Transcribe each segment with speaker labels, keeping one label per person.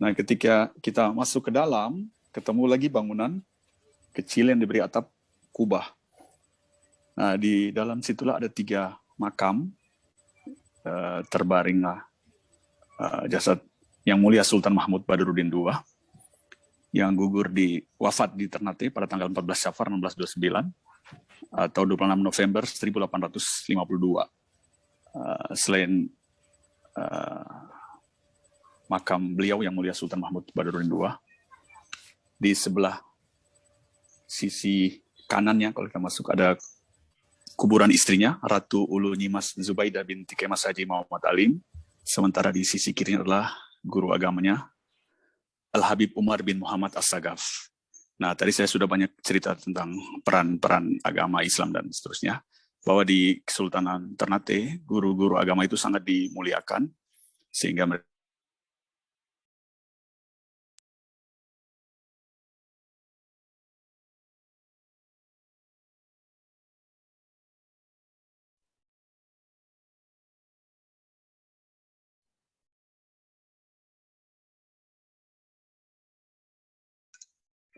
Speaker 1: Nah, ketika kita masuk ke dalam, ketemu lagi bangunan kecil yang diberi atap kubah. Nah, di dalam situlah ada 3 makam, terbaringlah jasad Yang Mulia Sultan Mahmud Badarudin II yang wafat di Ternate pada tanggal 14 Syafar 1629 atau 26 November 1852. Selain makam beliau Yang Mulia Sultan Mahmud Badarudin II, di sebelah sisi kanannya kalau kita masuk ada kuburan istrinya, Ratu Ulu Nyimas Zubaidah binti Kemas Haji Muhammad Alim. Sementara di sisi kirinya adalah guru agamanya, Al-Habib Umar bin Muhammad As-Sagaf. Nah, tadi saya sudah banyak cerita tentang peran-peran agama Islam dan seterusnya, bahwa di Kesultanan Ternate, guru-guru agama itu sangat dimuliakan, sehingga mereka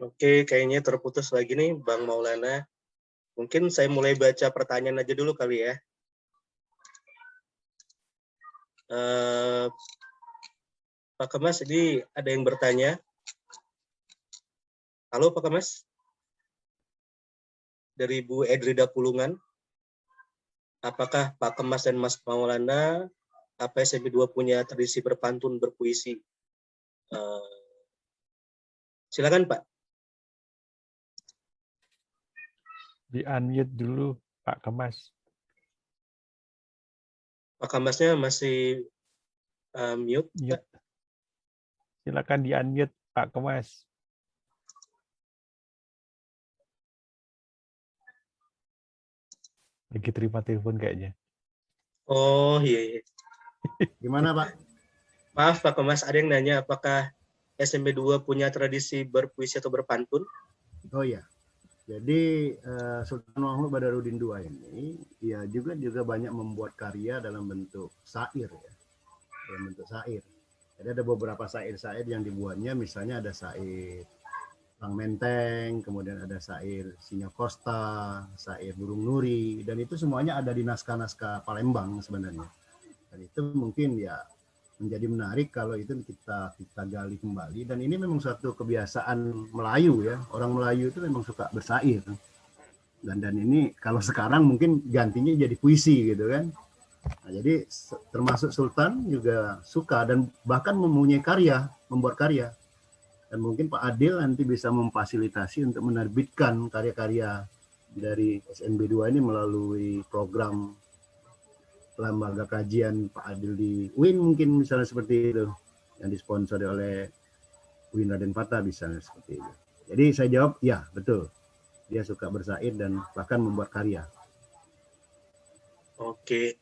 Speaker 2: Oke, kayaknya terputus lagi nih Bang Maulana. Mungkin saya mulai baca pertanyaan aja dulu kali ya. Pak Kemas, ini ada yang bertanya. Halo Pak Kemas. Dari Bu Edrida Pulungan. Apakah Pak Kemas dan Mas Maulana SMP 2 punya tradisi berpantun berpuisi? Silakan Pak.
Speaker 3: Di-unmute dulu Pak Kemas.
Speaker 2: Pak Kemasnya masih mute.
Speaker 3: Silakan di-unmute Pak Kemas. Lagi terima telepon kayaknya.
Speaker 2: Oh iya.
Speaker 4: Gimana Pak?
Speaker 2: Maaf Pak Kemas, ada yang nanya apakah SMP 2 punya tradisi berpuisi atau berpantun?
Speaker 4: Oh iya. Jadi Sultan Mahmud Badarudin II ini ya juga banyak membuat karya dalam bentuk syair ya. Dalam bentuk syair. Jadi ada beberapa syair-syair yang dibuatnya, misalnya ada syair Bang Menteng, kemudian ada syair Sinyo Costa, syair Burung Nuri, dan itu semuanya ada di naskah-naskah Palembang sebenarnya. Dan itu mungkin ya menjadi menarik kalau itu kita gali kembali, dan ini memang suatu kebiasaan Melayu ya. Orang Melayu itu memang suka bersyair. Dan ini kalau sekarang mungkin gantinya jadi puisi gitu kan. Nah, jadi termasuk Sultan juga suka dan bahkan mempunyai karya, membuat karya. Dan mungkin Pak Adil nanti bisa memfasilitasi untuk menerbitkan karya-karya dari SMB 2 ini melalui program lembaga kajian Pak Adil di UIN, mungkin misalnya seperti itu, yang disponsori oleh UIN Raden Patah misalnya seperti itu. Jadi saya jawab ya betul, dia suka bersyair dan bahkan membuat karya.
Speaker 2: Oke.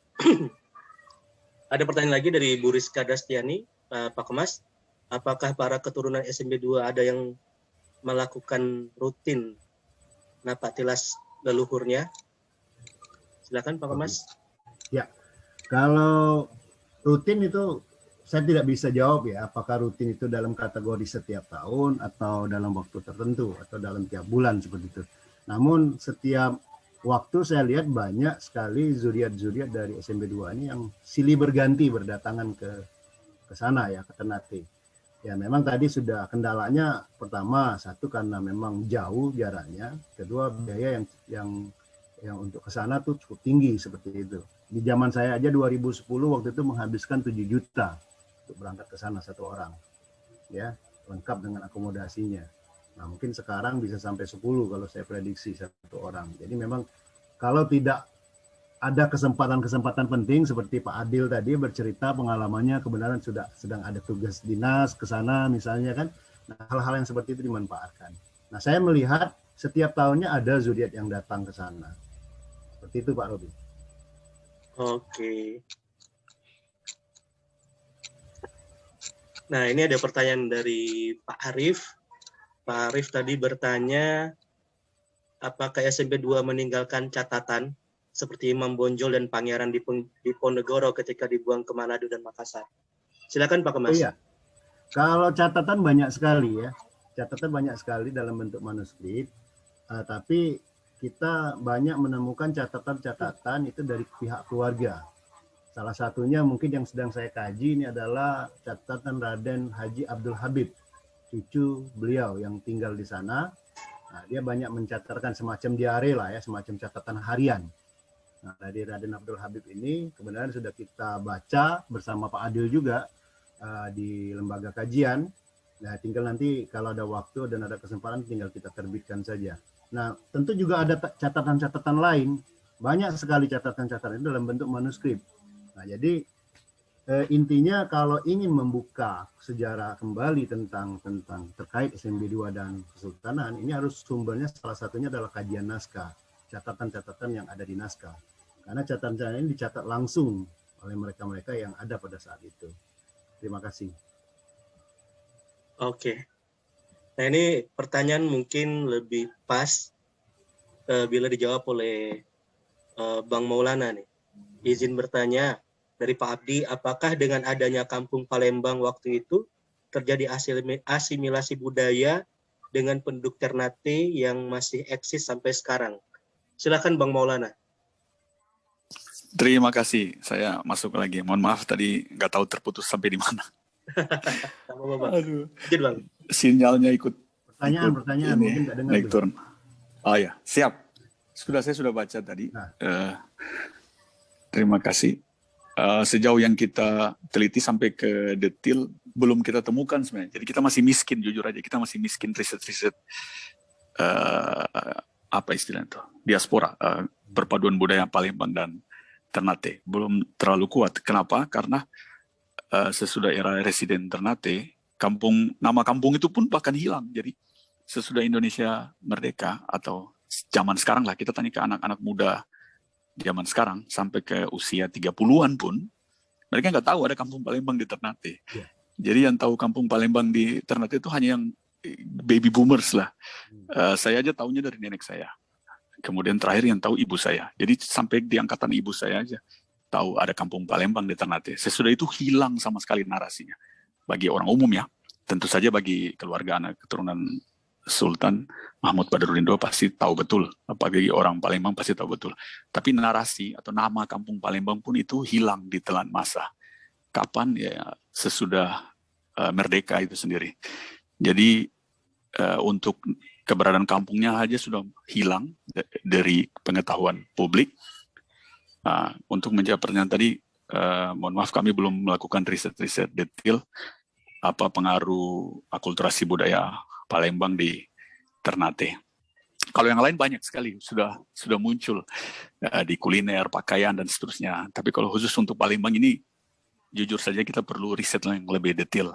Speaker 2: Ada pertanyaan lagi dari Bu Rizka Dastiani, Pak Kemas. Apakah para keturunan SMP 2 ada yang melakukan rutin napak tilas leluhurnya? Silakan Pak Kemas.
Speaker 4: Ya, kalau rutin itu saya tidak bisa jawab ya, apakah rutin itu dalam kategori setiap tahun atau dalam waktu tertentu atau dalam tiap bulan seperti itu. Namun setiap waktu saya lihat banyak sekali zuriat-zuriat dari SMP 2 ini yang silih berganti berdatangan ke sana ya, ke Ternate. Ya memang tadi sudah kendalanya, pertama satu karena memang jauh jaraknya, kedua biaya yang untuk ke sana tuh cukup tinggi seperti itu. Di zaman saya aja 2010 waktu itu menghabiskan 7 juta untuk berangkat ke sana satu orang. Ya, lengkap dengan akomodasinya. Nah, mungkin sekarang bisa sampai 10 kalau saya prediksi satu orang. Jadi memang kalau tidak ada kesempatan-kesempatan penting seperti Pak Adil tadi bercerita pengalamannya, kebenaran sedang ada tugas dinas ke sana misalnya kan. Nah, hal-hal yang seperti itu dimanfaatkan. Nah, saya melihat setiap tahunnya ada zuriat yang datang ke sana. Seperti itu Pak Robi.
Speaker 2: Oke. Nah, ini ada pertanyaan dari Pak Arif. Pak Arif tadi bertanya, apakah SMP 2 meninggalkan catatan seperti Imam Bonjol dan Pangeran di Ponegoro ketika dibuang ke Manado dan Makassar? Silakan Pak Kemas.
Speaker 4: Oh iya. Kalau catatan banyak sekali ya, catatan banyak sekali dalam bentuk manuskrip, tapi kita banyak menemukan catatan-catatan itu dari pihak keluarga. Salah satunya mungkin yang sedang saya kaji ini adalah catatan Raden Haji Abdul Habib, cucu beliau yang tinggal di sana. Nah, dia banyak mencatatkan semacam diare lah ya, semacam catatan harian. Nah, dari Raden Abdul Habib ini kebenaran sudah kita baca bersama Pak Adil juga di lembaga kajian. Nah, tinggal nanti kalau ada waktu dan ada kesempatan tinggal kita terbitkan saja. Nah, tentu juga ada catatan-catatan lain. Banyak sekali catatan-catatan itu dalam bentuk manuskrip. Nah, jadi intinya kalau ingin membuka sejarah kembali tentang terkait SMB 2 dan Kesultanan, ini harus sumbernya salah satunya adalah kajian naskah, catatan-catatan yang ada di naskah. Karena catatan-catatan ini dicatat langsung oleh mereka-mereka yang ada pada saat itu. Terima kasih.
Speaker 2: Oke. Nah, ini pertanyaan mungkin lebih pas bila dijawab oleh Bang Maulana nih. Izin bertanya dari Pak Abdi, apakah dengan adanya Kampung Palembang waktu itu terjadi asimilasi budaya dengan penduduk Ternate yang masih eksis sampai sekarang? Silakan Bang Maulana.
Speaker 1: Terima kasih. Saya masuk lagi. Mohon maaf tadi nggak tahu terputus sampai di mana.
Speaker 2: Sama Bang.
Speaker 1: Aduh.
Speaker 2: Izin Bang.
Speaker 1: Sinyalnya ikut
Speaker 4: Pertanyaan
Speaker 1: ini,
Speaker 4: mungkin nggak dengar
Speaker 1: naik
Speaker 4: dulu.
Speaker 1: turun. Oh ya, siap. Saya sudah baca tadi.
Speaker 4: Nah.
Speaker 1: Terima kasih. Sejauh yang kita teliti sampai ke detail belum kita temukan sebenarnya. Jadi kita masih miskin, jujur aja kita masih miskin riset-riset apa istilahnya itu, diaspora, perpaduan budaya Palembang dan Ternate belum terlalu kuat. Kenapa? Karena sesudah era residen Ternate, nama kampung itu pun bahkan hilang. Jadi sesudah Indonesia merdeka atau zaman sekarang lah, kita tanya ke anak-anak muda zaman sekarang sampai ke usia 30-an pun mereka nggak tahu ada Kampung Palembang di Ternate.
Speaker 4: Yeah.
Speaker 1: Jadi yang tahu Kampung Palembang di Ternate itu hanya yang baby boomers lah. Saya aja tahunya dari nenek saya. Kemudian terakhir yang tahu ibu saya. Jadi sampai di angkatan ibu saya aja tahu ada Kampung Palembang di Ternate. Sesudah itu hilang sama sekali narasinya. Bagi orang umum ya. Tentu saja bagi keluarga anak keturunan Sultan Mahmud Badarudin II pasti tahu betul, apalagi orang Palembang pasti tahu betul. Tapi narasi atau nama Kampung Palembang pun itu hilang di telan masa. Kapan? Ya sesudah merdeka itu sendiri. Jadi untuk keberadaan kampungnya aja sudah hilang dari pengetahuan publik. Untuk menjawab pertanyaan tadi, mohon maaf kami belum melakukan riset-riset detail apa pengaruh akulturasi budaya Palembang di Ternate. Kalau yang lain banyak sekali sudah muncul di kuliner, pakaian dan seterusnya. Tapi kalau khusus untuk Palembang ini, jujur saja kita perlu riset yang lebih detail.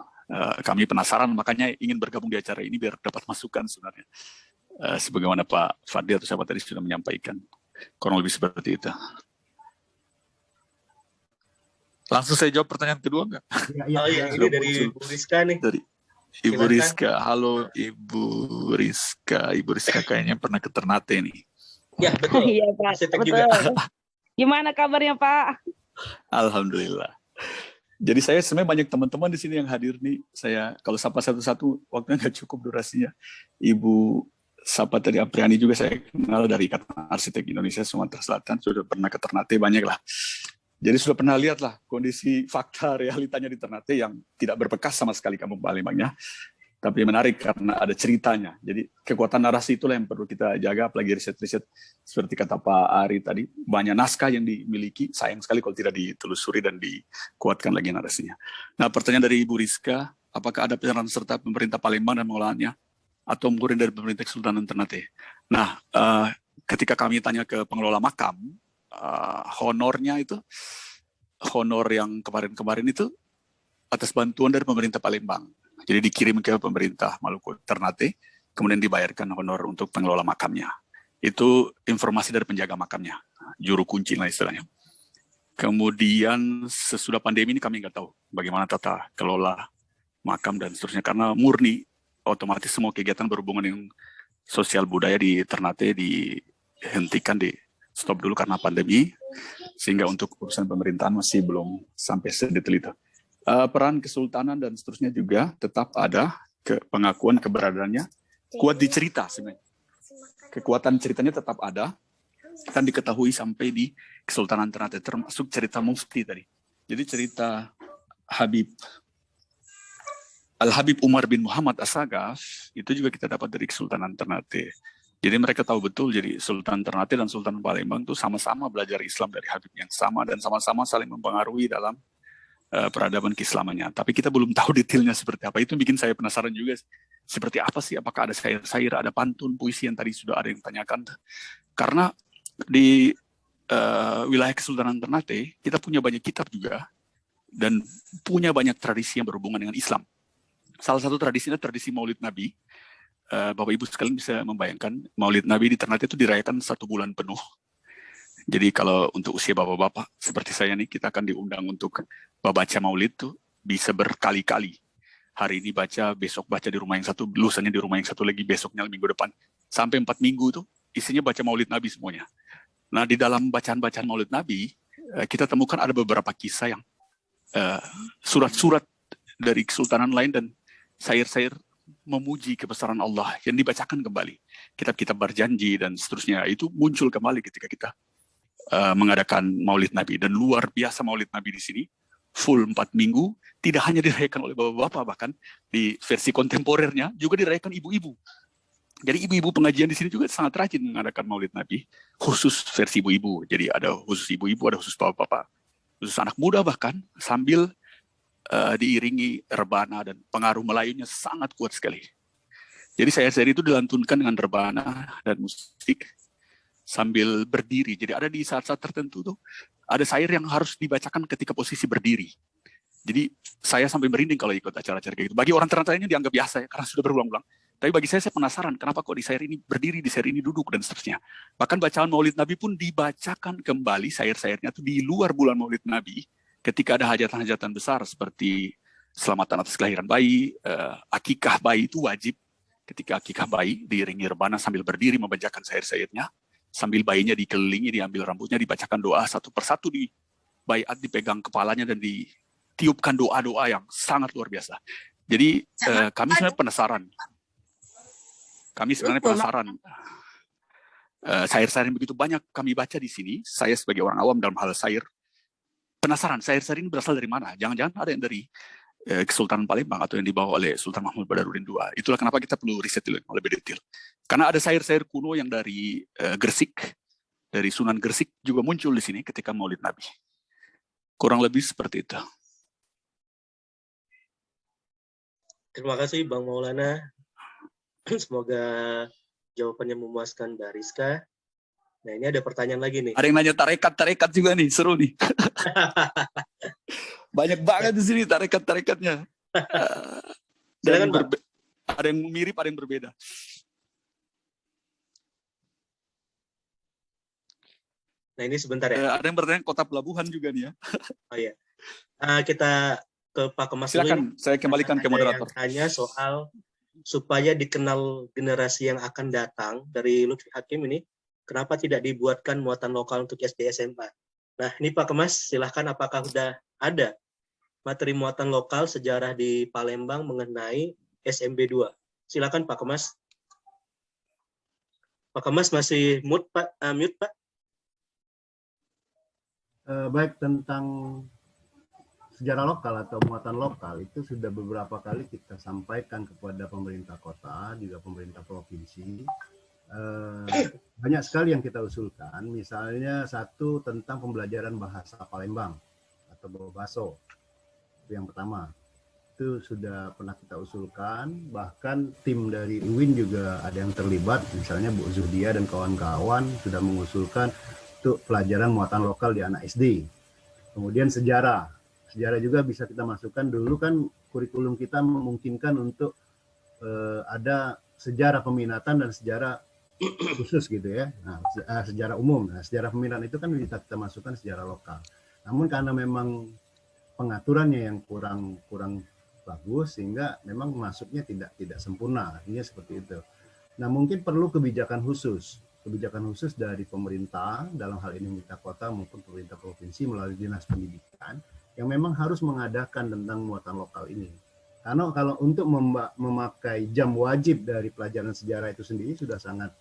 Speaker 1: Kami penasaran, makanya ingin bergabung di acara ini biar dapat masukan sebenarnya. Sebagaimana Pak Fadli atau sahabat tadi sudah menyampaikan, kurang lebih seperti itu. Langsung saya jawab pertanyaan kedua nggak?
Speaker 2: Ya, ini dari Bu Rizka nih.
Speaker 1: Dari Ibu Rizka. Halo Ibu Rizka. Ibu Rizka kayaknya pernah ke Ternate nih.
Speaker 2: Ya, betul.
Speaker 5: Iya, Pak. Betul.
Speaker 2: Juga.
Speaker 5: Gimana kabarnya, Pak?
Speaker 1: Alhamdulillah. Jadi saya sebenarnya banyak teman-teman di sini yang hadir nih. Saya kalau sapa satu-satu waktunya nggak cukup durasinya. Ibu sapa tadi Apriani juga saya kenal dari Ikatan Arsitek Indonesia Sumatera Selatan. Sudah pernah ke Ternate banyak lah. Jadi sudah pernah lihat lah kondisi fakta realitanya di Ternate yang tidak berbekas sama sekali Kampung Palembangnya. Tapi menarik karena ada ceritanya. Jadi kekuatan narasi itulah yang perlu kita jaga, apalagi riset-riset seperti kata Pak Ari tadi. Banyak naskah yang dimiliki, sayang sekali kalau tidak ditelusuri dan dikuatkan lagi narasinya. Nah, pertanyaan dari Ibu Rizka, apakah ada peran serta pemerintah Palembang dan pengelolaannya atau mungkin dari pemerintah Kesultanan Ternate? Nah, ketika kami tanya ke pengelola makam, honornya itu, honor yang kemarin-kemarin itu atas bantuan dari pemerintah Palembang. Jadi dikirim ke pemerintah Maluku Ternate, kemudian dibayarkan honor untuk pengelola makamnya. Itu informasi dari penjaga makamnya, juru kunci lah istilahnya. Kemudian sesudah pandemi ini kami nggak tahu bagaimana tata kelola makam dan seterusnya, karena murni otomatis semua kegiatan berhubungan dengan sosial budaya di Ternate dihentikan, di stop dulu karena pandemi, sehingga untuk urusan pemerintahan masih belum sampai sedetail itu. Peran kesultanan dan seterusnya juga tetap ada, pengakuan keberadaannya kuat di cerita sebenarnya. Kekuatan ceritanya tetap ada dan diketahui sampai di Kesultanan Ternate, termasuk cerita Mufti tadi. Jadi cerita Al-Habib Umar bin Muhammad As-Sagaf itu juga kita dapat dari Kesultanan Ternate. Jadi mereka tahu betul, jadi Sultan Ternate dan Sultan Palembang itu sama-sama belajar Islam dari Habib yang sama dan sama-sama saling mempengaruhi dalam peradaban keislamannya. Tapi kita belum tahu detailnya seperti apa. Itu bikin saya penasaran juga, seperti apa sih, apakah ada syair-syair, ada pantun, puisi yang tadi sudah ada yang tanyakan. Karena di wilayah Kesultanan Ternate, kita punya banyak kitab juga, dan punya banyak tradisi yang berhubungan dengan Islam. Salah satu tradisinya tradisi Maulid Nabi. Bapak Ibu sekalian bisa membayangkan, Maulid Nabi di Ternate itu dirayakan 1 bulan penuh. Jadi kalau untuk usia bapak-bapak seperti saya nih, kita akan diundang untuk baca maulid tuh bisa berkali-kali. Hari ini baca, besok baca di rumah yang satu, lusanya di rumah yang satu lagi, besoknya minggu depan. Sampai 4 minggu tuh isinya baca maulid Nabi semuanya. Nah, di dalam bacaan-bacaan maulid Nabi, kita temukan ada beberapa kisah yang surat-surat dari kesultanan lain dan syair-syair memuji kebesaran Allah yang dibacakan kembali. Kitab-kitab berjanji dan seterusnya itu muncul kembali ketika kita mengadakan Maulid Nabi. Dan luar biasa Maulid Nabi di sini, full 4 minggu, tidak hanya dirayakan oleh bapak-bapak, bahkan di versi kontemporernya juga dirayakan ibu-ibu. Jadi ibu-ibu pengajian di sini juga sangat rajin mengadakan Maulid Nabi, khusus versi ibu-ibu. Jadi ada khusus ibu-ibu, ada khusus bapak-bapak, khusus anak muda bahkan, sambil diiringi rebana, dan pengaruh Melayunya sangat kuat sekali. Jadi syair-syair itu dilantunkan dengan rebana dan musik sambil berdiri. Jadi ada di saat-saat tertentu tuh ada syair yang harus dibacakan ketika posisi berdiri. Jadi saya sampai merinding kalau ikut acara-acara kayak gitu. Bagi orang Ternate ini dianggap biasa ya, karena sudah berulang-ulang. Tapi bagi saya penasaran kenapa kok di syair ini berdiri, di syair ini duduk dan seterusnya. Bahkan bacaan Maulid Nabi pun dibacakan kembali syair-syairnya tuh di luar bulan Maulid Nabi ketika ada hajatan-hajatan besar seperti selamatan atas kelahiran bayi, akikah bayi itu wajib. Ketika akikah bayi diiringi rebana sambil berdiri membacakan syair-syairnya. Sambil bayinya dikelilingi, diambil rambutnya, dibacakan doa satu persatu, di baiat, dipegang kepalanya dan ditiupkan doa-doa yang sangat luar biasa. Jadi kami sebenarnya penasaran. Syair-syair yang begitu banyak kami baca di sini. Saya sebagai orang awam dalam hal syair, penasaran syair-syair ini berasal dari mana? Jangan-jangan ada yang dari Kesultanan Palembang atau yang dibawa oleh Sultan Mahmud Badarudin II. Itulah kenapa kita perlu riset lebih detail. Karena ada syair-syair kuno yang dari Gresik, dari Sunan Gresik juga muncul di sini ketika Maulid Nabi. Kurang lebih seperti itu.
Speaker 2: Terima kasih Bang Maulana. Semoga jawabannya memuaskan Mbak Rizka. Nah, ini ada pertanyaan lagi nih.
Speaker 1: Ada yang nanya tarekat juga nih, seru nih. Banyak banget di sini tarekat-tarekatnya.
Speaker 2: Silakan, Pak.
Speaker 1: Ada yang mirip, ada yang berbeda.
Speaker 2: Nah, ini sebentar ya.
Speaker 1: Ada yang bertanya kota pelabuhan juga nih ya.
Speaker 2: Oh iya. Kita ke Pak Kemas dulu.
Speaker 1: Silakan, saya kembalikan ke moderator.
Speaker 2: Yang tanya soal supaya dikenal generasi yang akan datang dari Lutfi Hakim ini, kenapa tidak dibuatkan muatan lokal untuk SD SMA? Nah, ini Pak Kemas, silahkan, apakah sudah ada materi muatan lokal sejarah di Palembang mengenai SMB 2? Silakan Pak Kemas. Pak Kemas masih mute Pak.
Speaker 4: Baik, tentang sejarah lokal atau muatan lokal itu sudah beberapa kali kita sampaikan kepada pemerintah kota, juga pemerintah provinsi. Banyak sekali yang kita usulkan, misalnya satu tentang pembelajaran bahasa Palembang atau Bobaso. Itu yang pertama. Itu sudah pernah kita usulkan, bahkan tim dari UIN juga ada yang terlibat, misalnya Bu Zuhdia dan kawan-kawan sudah mengusulkan untuk pelajaran muatan lokal di anak SD. Kemudian sejarah juga bisa kita masukkan. Dulu kan kurikulum kita memungkinkan untuk ada sejarah peminatan dan sejarah khusus gitu ya. Nah, sejarah umum. Nah, sejarah peminatan itu kan bisa kita masukkan sejarah lokal. Namun karena memang pengaturannya yang kurang bagus, sehingga memang masuknya tidak sempurna. Artinya seperti itu. Nah, mungkin perlu kebijakan khusus dari pemerintah, dalam hal ini pemerintah kota maupun pemerintah provinsi melalui dinas pendidikan, yang memang harus mengadakan tentang muatan lokal ini. Karena kalau untuk memakai jam wajib dari pelajaran sejarah itu sendiri sudah sangat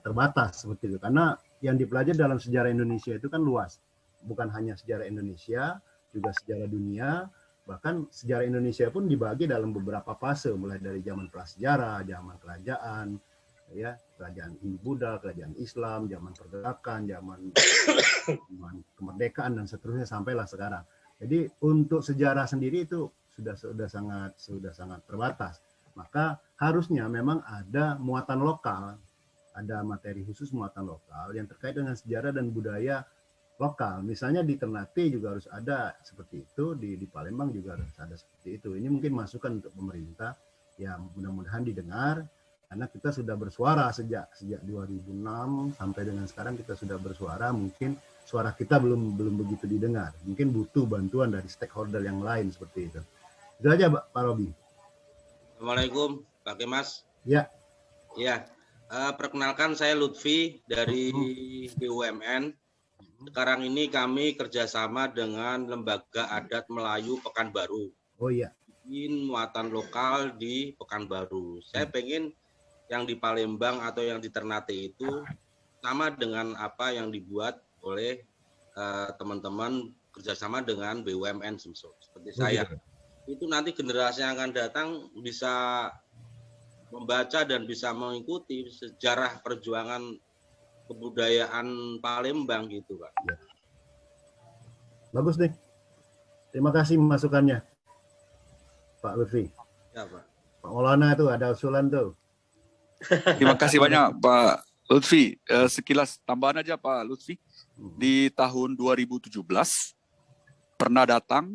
Speaker 4: terbatas seperti itu. Karena yang dipelajari dalam sejarah Indonesia itu kan luas. Bukan hanya sejarah Indonesia, juga sejarah dunia, bahkan sejarah Indonesia pun dibagi dalam beberapa fase, mulai dari zaman prasejarah, zaman kerajaan, ya, kerajaan Hindu-Buddha, kerajaan Islam, zaman pergerakan, zaman kemerdekaan dan seterusnya sampailah sekarang. Jadi untuk sejarah sendiri itu sudah sangat terbatas. Maka harusnya memang ada muatan lokal, ada materi khusus muatan lokal yang terkait dengan sejarah dan budaya lokal. Misalnya di Ternate juga harus ada seperti itu, di Palembang juga harus ada seperti itu. Ini mungkin masukan untuk pemerintah yang mudah-mudahan didengar, karena kita sudah bersuara sejak 2006 sampai dengan sekarang kita sudah bersuara, mungkin suara kita belum begitu didengar. Mungkin butuh bantuan dari stakeholder yang lain seperti itu. Itu aja Pak Robi.
Speaker 6: Assalamualaikum Pak Kemas.
Speaker 4: Ya.
Speaker 6: Ya, perkenalkan saya Lutfi dari BUMN. Sekarang ini kami kerjasama dengan Lembaga Adat Melayu Pekanbaru.
Speaker 4: Oh iya.
Speaker 6: Bikin muatan lokal di Pekanbaru. Saya pengen yang di Palembang atau yang di Ternate itu sama dengan apa yang dibuat oleh teman-teman kerjasama dengan BUMN seperti saya. Itu nanti generasi yang akan datang bisa membaca dan bisa mengikuti sejarah perjuangan kebudayaan Palembang gitu, Pak.
Speaker 4: Ya. Bagus nih. Terima kasih masukannya, Pak Lutfi.
Speaker 6: Ya, Pak.
Speaker 4: Pak Maulana itu ada usulan tuh.
Speaker 1: Terima kasih banyak Pak Lutfi. Sekilas tambahan aja Pak Lutfi. Di tahun 2017 pernah datang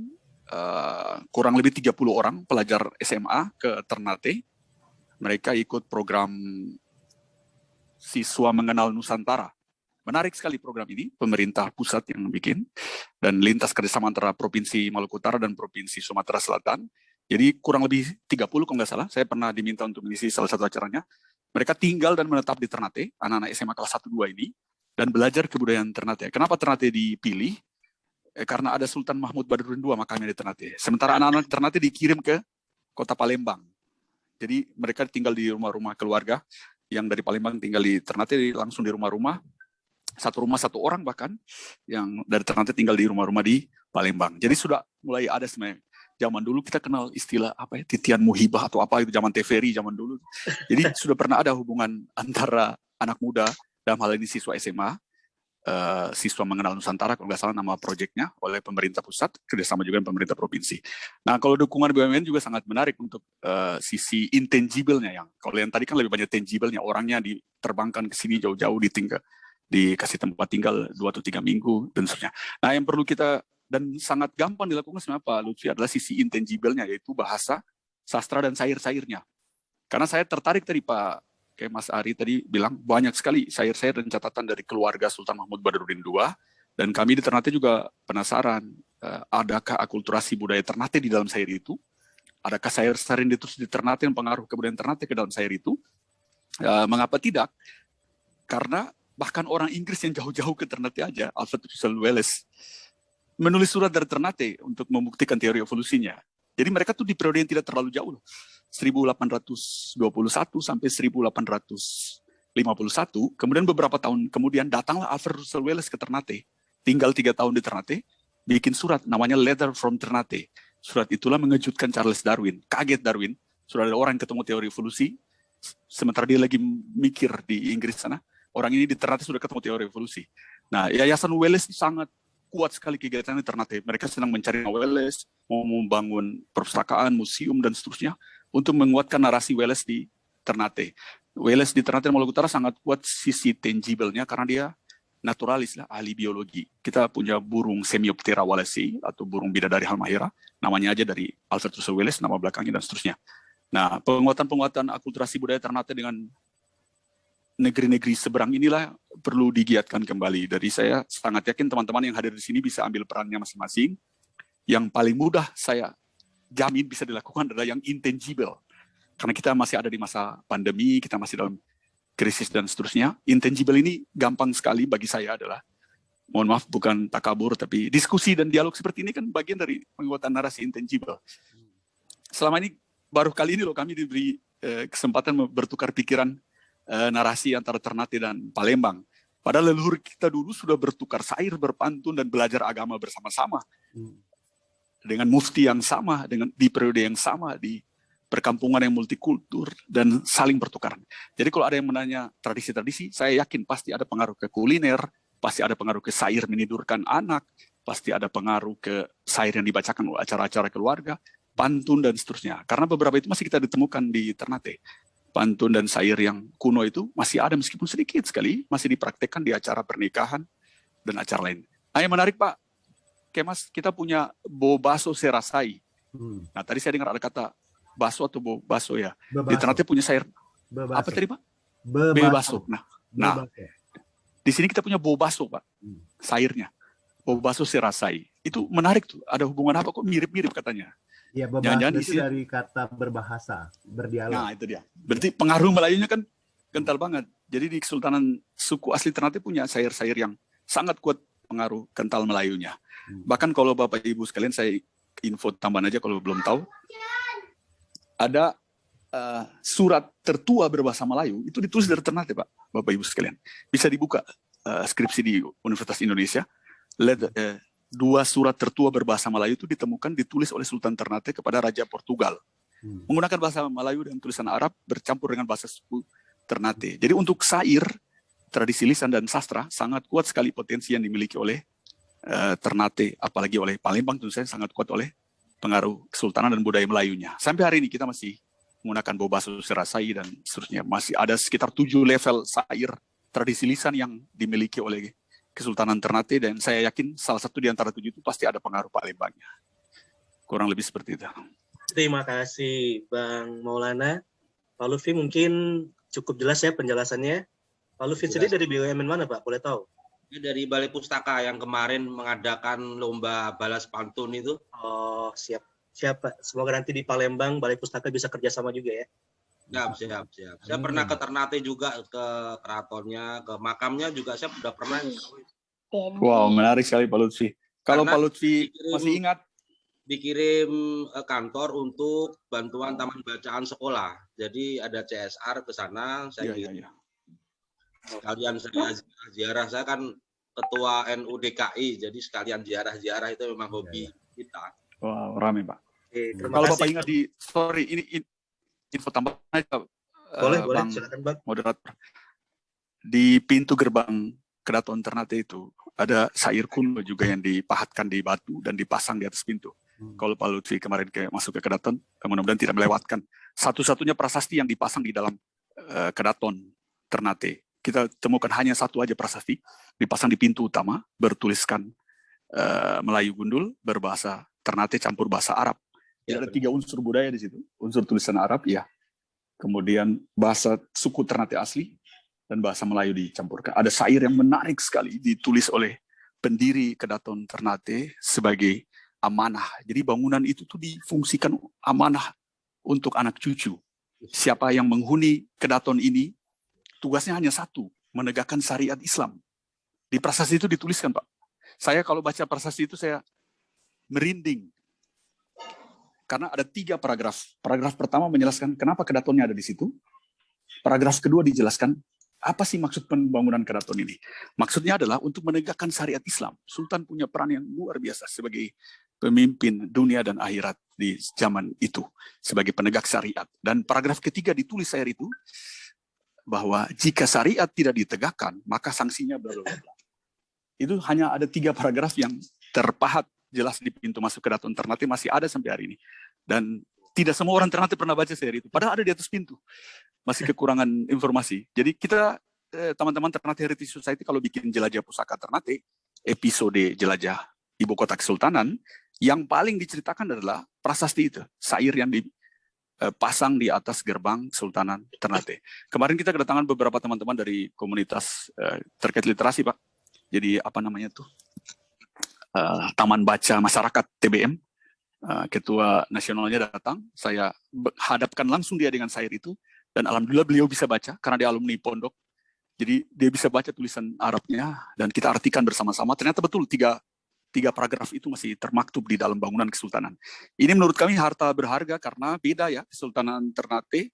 Speaker 1: kurang lebih 30 orang pelajar SMA ke Ternate. Mereka ikut program Siswa Mengenal Nusantara. Menarik sekali program ini, pemerintah pusat yang bikin, dan lintas kerjasama antara Provinsi Maluku Utara dan Provinsi Sumatera Selatan. Jadi kurang lebih 30 kalau nggak salah, saya pernah diminta untuk mengisi salah satu acaranya. Mereka tinggal dan menetap di Ternate, anak-anak SMA kelas 1-2 ini, dan belajar kebudayaan Ternate. Kenapa Ternate dipilih? Karena ada Sultan Mahmud Badarudin II makamnya di Ternate. Sementara anak-anak Ternate dikirim ke kota Palembang. Jadi mereka tinggal di rumah-rumah keluarga, yang dari Palembang tinggal di Ternate langsung di rumah-rumah, satu rumah satu orang bahkan, yang dari Ternate tinggal di rumah-rumah di Palembang. Jadi sudah mulai ada sebenarnya. Zaman dulu kita kenal istilah apa ya, titian muhibah atau apa itu, zaman TVRI zaman dulu. Jadi sudah pernah ada hubungan antara anak muda, dalam hal ini siswa SMA, Siswa Mengenal Nusantara, kalau nggak salah nama proyeknya, oleh pemerintah pusat, kerjasama juga dengan pemerintah provinsi. Nah, kalau dukungan BUMN juga sangat menarik untuk sisi intangible-nya. Kalau yang tadi kan lebih banyak tangible-nya, orangnya diterbangkan ke sini jauh-jauh, dikasih tempat tinggal 2 atau 3 minggu, dan seterusnya. Nah, yang perlu kita, dan sangat gampang dilakukan sebenarnya Pak Lutfi, adalah sisi intangible-nya, yaitu bahasa, sastra, dan syair-syairnya. Karena saya tertarik tadi Pak, kayak Mas Ari tadi bilang, banyak sekali syair-syair dan catatan dari keluarga Sultan Mahmud Badarudin II, dan kami di Ternate juga penasaran, adakah akulturasi budaya Ternate di dalam syair itu? Adakah syair-syair yang ditulis di Ternate yang pengaruh kebudayaan Ternate ke dalam syair itu? Mengapa tidak? Karena bahkan orang Inggris yang jauh-jauh ke Ternate aja, Alfred Russel Wallace, menulis surat dari Ternate untuk membuktikan teori evolusinya. Jadi mereka tuh di periode yang tidak terlalu jauh, 1821 sampai 1851, kemudian beberapa tahun kemudian datanglah Alfred Russel Wallace ke Ternate, tinggal 3 tahun di Ternate, bikin surat namanya Letter from Ternate. Surat itulah mengejutkan Charles Darwin, kaget Darwin, sudah ada orang yang ketemu teori evolusi, sementara dia lagi mikir di Inggris sana, orang ini di Ternate sudah ketemu teori evolusi. Nah, Yayasan Wallace sangat kuat sekali kegiatan di Ternate. Mereka sedang mencari Wallace, mau membangun perpustakaan, museum, dan seterusnya, untuk menguatkan narasi Wallace di Ternate. Wallace di Ternate Maluku Utara sangat kuat sisi tangible-nya karena dia naturalis lah, ahli biologi. Kita punya burung Semioptera wallacei atau burung bidadari halmahera, namanya aja dari Alfred Russel Wallace, nama belakangnya dan seterusnya. Nah, penguatan akulturasi budaya Ternate dengan negeri-negeri seberang inilah perlu digiatkan kembali. Dari saya sangat yakin teman-teman yang hadir di sini bisa ambil perannya masing-masing. Yang paling mudah saya jamin bisa dilakukan adalah yang intangible. Karena kita masih ada di masa pandemi, kita masih dalam krisis dan seterusnya. Intangible ini gampang sekali bagi saya adalah mohon maaf bukan takabur, tapi diskusi dan dialog seperti ini kan bagian dari penguatan narasi intangible. Selama ini baru kali ini loh kami diberi kesempatan bertukar pikiran narasi antara Ternate dan Palembang. Padahal leluhur kita dulu sudah bertukar syair, berpantun, dan belajar agama bersama-sama. Dengan mufti yang sama, di periode yang sama, di perkampungan yang multikultur, dan saling bertukar. Jadi kalau ada yang menanya tradisi-tradisi, saya yakin pasti ada pengaruh ke kuliner, pasti ada pengaruh ke syair menidurkan anak, pasti ada pengaruh ke syair yang dibacakan acara-acara keluarga, pantun, dan seterusnya. Karena beberapa itu masih kita ditemukan di Ternate. Pantun dan syair yang kuno itu masih ada meskipun sedikit sekali, masih dipraktekkan di acara pernikahan dan acara lain. Nah, yang menarik Pak Kemas, kita punya bobaso serasai. Nah, tadi saya dengar ada kata baso atau bobaso ya. Di Ternate punya syair.
Speaker 4: Bebaso.
Speaker 1: Apa tadi Pak?
Speaker 4: Bebaso.
Speaker 1: Nah, di sini kita punya bobaso Pak, syairnya. Bobaso serasai. Itu menarik tuh. Ada hubungan apa kok mirip-mirip katanya?
Speaker 4: Ya, berbahasa itu dari kata berbahasa, berdialog.
Speaker 1: Nah, itu dia. Berarti pengaruh Melayunya kan kental banget. Jadi di Kesultanan suku asli Ternate punya syair-syair yang sangat kuat pengaruh kental Melayunya. Bahkan kalau Bapak Ibu sekalian, saya info tambahan aja kalau belum tahu. Ada surat tertua berbahasa Melayu, itu ditulis dari Ternate, Pak, Bapak Ibu sekalian. Bisa dibuka skripsi di Universitas Indonesia. Dua surat tertua berbahasa Melayu itu ditulis oleh Sultan Ternate kepada Raja Portugal. Menggunakan bahasa Melayu dan tulisan Arab bercampur dengan bahasa suku Ternate. Jadi untuk syair, tradisi lisan dan sastra sangat kuat sekali potensi yang dimiliki oleh Ternate, apalagi oleh Palembang tentu saja sangat kuat oleh pengaruh Kesultanan dan budaya Melayunya. Sampai hari ini kita masih menggunakan bobaso serasai dan seterusnya. Masih ada sekitar 7 level syair tradisi lisan yang dimiliki oleh Kesultanan Ternate, dan saya yakin salah satu di antara 7 itu pasti ada pengaruh Palembangnya. Kurang lebih seperti itu.
Speaker 2: Terima kasih Bang Maulana. Pak Lutfi mungkin cukup jelas ya penjelasannya. Pak Lutfi sendiri dari BUMN mana Pak? Boleh tahu?
Speaker 6: Dari Balai Pustaka yang kemarin mengadakan lomba balas pantun itu.
Speaker 2: Oh, siap. Siap Pak. Semoga nanti di Palembang Balai Pustaka bisa kerjasama juga ya.
Speaker 6: Siap. Saya pernah ke Ternate juga, ke keratonnya, ke makamnya juga saya sudah pernah.
Speaker 1: Wow, menarik sekali Pak Lutfi. Kalau Pak Lutfi masih ingat,
Speaker 6: dikirim kantor untuk bantuan taman bacaan sekolah. Jadi ada CSR ke sana, saya sekalian saya ziarah. Saya kan ketua NU DKI, jadi sekalian ziarah itu memang hobi kita.
Speaker 1: Wow, rame Pak.
Speaker 2: Kalau
Speaker 1: Bapak ingat ini info tambahan aja,
Speaker 2: boleh,
Speaker 1: Bang,
Speaker 2: silakan Bang.
Speaker 1: Moderator. Di pintu gerbang Keraton Ternate itu ada syair kuno juga yang dipahatkan di batu dan dipasang di atas pintu. Kalau Pak Lutfi kemarin masuk ke Keraton, mudah-mudahan tidak melewatkan satu-satunya prasasti yang dipasang di dalam Keraton Ternate. Kita temukan hanya satu aja prasasti dipasang di pintu utama, bertuliskan Melayu Gundul berbahasa Ternate campur bahasa Arab. Jadi ada 3 unsur budaya di situ. Unsur tulisan Arab, ya. Kemudian bahasa suku Ternate asli dan bahasa Melayu dicampurkan. Ada syair yang menarik sekali ditulis oleh pendiri Keraton Ternate sebagai amanah. Jadi bangunan itu tuh difungsikan amanah untuk anak cucu. Siapa yang menghuni Keraton ini, tugasnya hanya satu, menegakkan syariat Islam. Di prasasti itu dituliskan, Pak. Saya kalau baca prasasti itu saya merinding. Karena ada 3 paragraf. Paragraf pertama menjelaskan kenapa keratonnya ada di situ. Paragraf kedua dijelaskan apa sih maksud pembangunan keraton ini. Maksudnya adalah untuk menegakkan syariat Islam. Sultan punya peran yang luar biasa sebagai pemimpin dunia dan akhirat di zaman itu. Sebagai penegak syariat. Dan paragraf ketiga ditulis syair itu, bahwa jika syariat tidak ditegakkan, maka sanksinya bla bla bla. Itu hanya ada 3 paragraf yang terpahat jelas di pintu masuk Keraton Ternate, masih ada sampai hari ini. Dan tidak semua orang Ternate pernah baca syair itu. Padahal ada di atas pintu. Masih kekurangan informasi. Jadi kita, teman-teman Ternate Heritage Society, kalau bikin jelajah pusaka Ternate, episode jelajah Ibu Kota Kesultanan, yang paling diceritakan adalah prasasti itu. Syair yang dipasang di atas gerbang Kesultanan Ternate. Kemarin kita kedatangan beberapa teman-teman dari komunitas terkait literasi, Pak. Jadi apa namanya tuh? Taman Baca Masyarakat TBM, ketua nasionalnya datang, saya hadapkan langsung dia dengan syair itu, dan alhamdulillah beliau bisa baca karena dia alumni pondok. Jadi dia bisa baca tulisan Arabnya dan kita artikan bersama-sama. Ternyata betul tiga paragraf itu masih termaktub di dalam bangunan Kesultanan. Ini menurut kami harta berharga karena beda ya, Kesultanan Ternate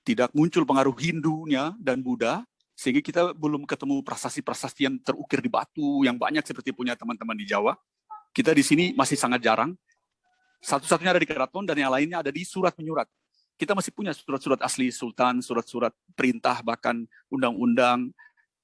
Speaker 1: tidak muncul pengaruh Hindunya dan Buddha, sehingga kita belum ketemu prasasti-prasasti yang terukir di batu yang banyak seperti punya teman-teman di Jawa. Kita di sini masih sangat jarang. Satu-satunya ada di keraton dan yang lainnya ada di surat menyurat. Kita masih punya surat-surat asli sultan, surat-surat perintah, bahkan undang-undang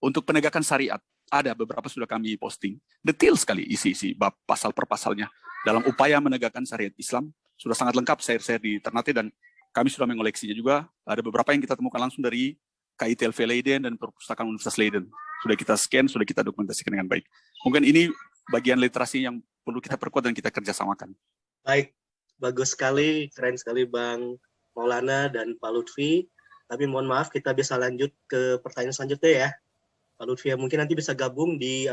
Speaker 1: untuk penegakan syariat. Ada beberapa sudah kami posting. Detail sekali isi-isi bab pasal per pasalnya. Dalam upaya menegakkan syariat Islam, sudah sangat lengkap share di Ternate dan kami sudah mengoleksinya juga. Ada beberapa yang kita temukan langsung dari KITLV Leiden dan Perpustakaan Universitas Leiden. Sudah kita scan, sudah kita dokumentasikan dengan baik. Mungkin ini bagian literasi yang perlu kita perkuat dan kita kerjasamakan.
Speaker 2: Baik, bagus sekali, keren sekali Bang Maulana dan Pak Lutfi. Tapi mohon maaf kita bisa lanjut ke pertanyaan selanjutnya ya. Pak Lutfi mungkin nanti bisa gabung di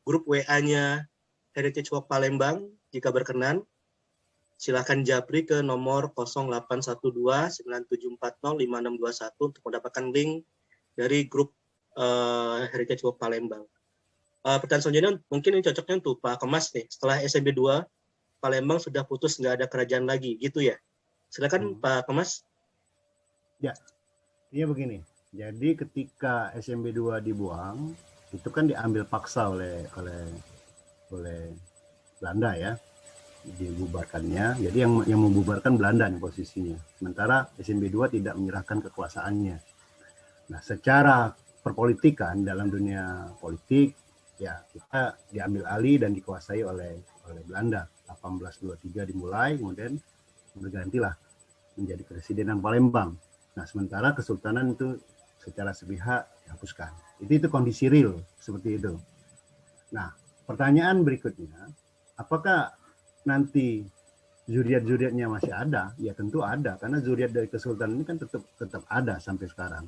Speaker 2: grup WA-nya Heritage Walk Palembang jika berkenan. Silakan japri ke nomor 0812-9740-5621 untuk mendapatkan link dari grup Heritage Walk Palembang. Pertanyaan selanjutnya mungkin ini cocoknya untuk Pak Kemas nih. Setelah SMB 2 Palembang sudah putus, nggak ada kerajaan lagi, gitu ya? Silakan Pak Kemas.
Speaker 4: Ya, iya begini. Jadi ketika SMB 2 dibuang, itu kan diambil paksa oleh Belanda ya, dibubarkannya. Jadi yang membubarkan Belanda nih posisinya. Sementara SMB 2 tidak menyerahkan kekuasaannya. Nah, secara perpolitikan dalam dunia politik, ya kita diambil alih dan dikuasai oleh Belanda. 1823 dimulai, kemudian bergantilah menjadi Kepresidenan Palembang. Nah, sementara Kesultanan itu secara sepihak dihapuskan. Itu kondisi real seperti itu. Nah, pertanyaan berikutnya, apakah nanti zuriat-zuriatnya masih ada? Ya tentu ada, karena zuriat dari Kesultanan ini kan tetap ada sampai sekarang.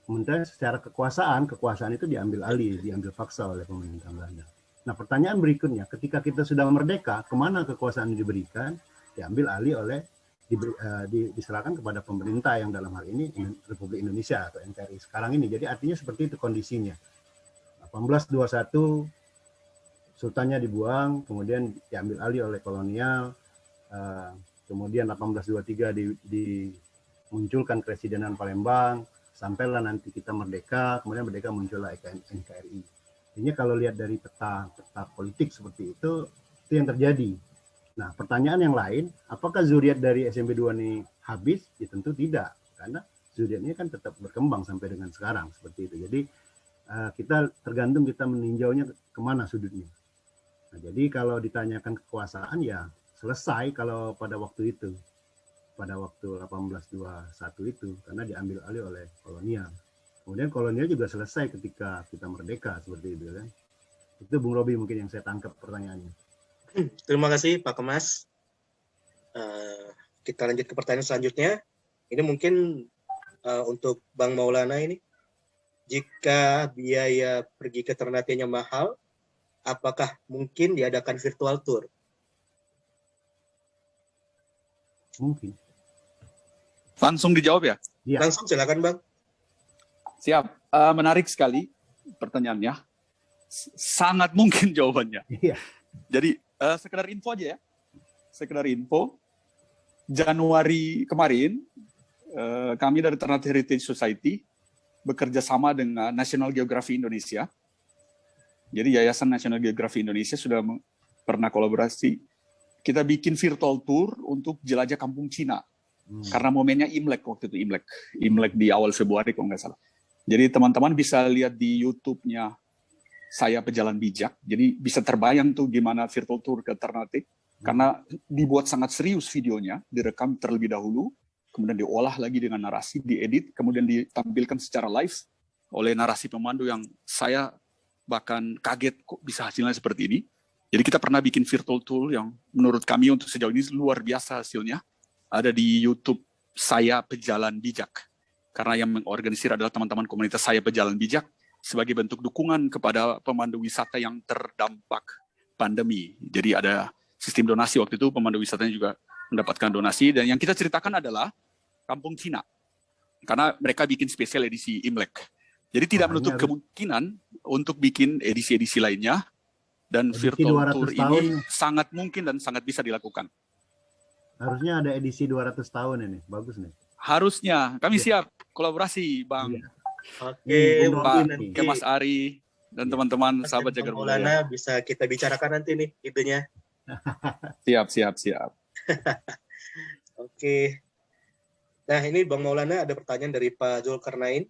Speaker 4: Sementara secara kekuasaan itu diambil alih, diambil paksa oleh pemerintah Belanda. Nah, pertanyaan berikutnya, ketika kita sudah merdeka, kemana kekuasaan diberikan? Diambil alih diserahkan kepada pemerintah yang dalam hal ini Republik Indonesia atau NKRI sekarang ini. Jadi artinya seperti itu kondisinya. 1821 sultannya dibuang, kemudian diambil alih oleh kolonial, kemudian 1823 dimunculkan Kepresidenan Palembang, sampailah nanti kita merdeka, kemudian merdeka muncullah NKRI. Artinya kalau lihat dari peta politik seperti itu yang terjadi. Nah, pertanyaan yang lain, apakah zuriat dari SMB 2 ini habis? Ya tentu tidak, karena zuriatnya kan tetap berkembang sampai dengan sekarang seperti itu. Jadi kita tergantung kita meninjaunya kemana sudutnya. Nah, jadi kalau ditanyakan kekuasaan ya selesai kalau pada waktu itu, pada waktu 1821 itu, karena diambil alih oleh kolonial. Kemudian kolonial juga selesai ketika kita merdeka seperti itu kan. Itu Bung Robi mungkin yang saya tangkap pertanyaannya.
Speaker 2: Terima kasih Pak Kemas. Kita lanjut ke pertanyaan selanjutnya. Ini mungkin untuk Bang Maulana ini. Jika biaya pergi ke Ternate-nya mahal, apakah mungkin diadakan virtual tour?
Speaker 4: Mungkin.
Speaker 1: Langsung dijawab ya?
Speaker 4: Ya.
Speaker 2: Langsung silakan Bang.
Speaker 1: Siap. Menarik sekali pertanyaannya. Sangat mungkin jawabannya.
Speaker 4: Iya.
Speaker 1: Jadi sekedar info aja ya. Sekedar info. Januari kemarin kami dari Ternate Heritage Society bekerja sama dengan National Geography Indonesia. Jadi Yayasan National Geography Indonesia sudah pernah kolaborasi. Kita bikin virtual tour untuk jelajah kampung Cina. Karena momennya Imlek waktu itu, Imlek di awal Februari kalau nggak salah. Jadi teman-teman bisa lihat di YouTube-nya Saya Pejalan Bijak. Jadi bisa terbayang tuh gimana virtual tour ke Ternate. Karena dibuat sangat serius videonya, direkam terlebih dahulu, kemudian diolah lagi dengan narasi, diedit, kemudian ditampilkan secara live oleh narasi pemandu yang saya bahkan kaget kok bisa hasilnya seperti ini. Jadi kita pernah bikin virtual tour yang menurut kami untuk sejauh ini luar biasa hasilnya. Ada di YouTube Saya Pejalan Bijak. Karena yang mengorganisir adalah teman-teman komunitas Saya Pejalan Bijak sebagai bentuk dukungan kepada pemandu wisata yang terdampak pandemi. Jadi ada sistem donasi waktu itu, pemandu wisatanya juga mendapatkan donasi. Dan yang kita ceritakan adalah Kampung Cina. Karena mereka bikin spesial edisi Imlek. Jadi tidak
Speaker 4: Wah, ini
Speaker 1: menutup
Speaker 4: harus-
Speaker 1: kemungkinan untuk bikin edisi-edisi lainnya, dan
Speaker 4: Edisi
Speaker 1: virtual
Speaker 4: 200
Speaker 1: tour
Speaker 4: tahun
Speaker 1: ini
Speaker 4: nih.
Speaker 1: sangat mungkin dan sangat bisa dilakukan.
Speaker 4: Harusnya ada edisi 200 tahun ini. Bagus nih.
Speaker 1: Harusnya kami
Speaker 4: Iya.
Speaker 1: siap kolaborasi, Bang.
Speaker 4: Iya.
Speaker 2: Oke,
Speaker 4: Nih, Bung
Speaker 2: mungkin
Speaker 1: Pak,
Speaker 2: nanti
Speaker 1: ke Mas Ari dan
Speaker 4: Iya.
Speaker 1: teman-teman
Speaker 2: Mas
Speaker 1: sahabat
Speaker 2: dan
Speaker 1: Jagar
Speaker 2: Bang
Speaker 1: Budaya.
Speaker 2: Maulana bisa kita bicarakan nanti nih idenya.
Speaker 1: Siap.
Speaker 2: Oke. Nah, ini Bang Maulana ada pertanyaan dari Pak Zulkarnain.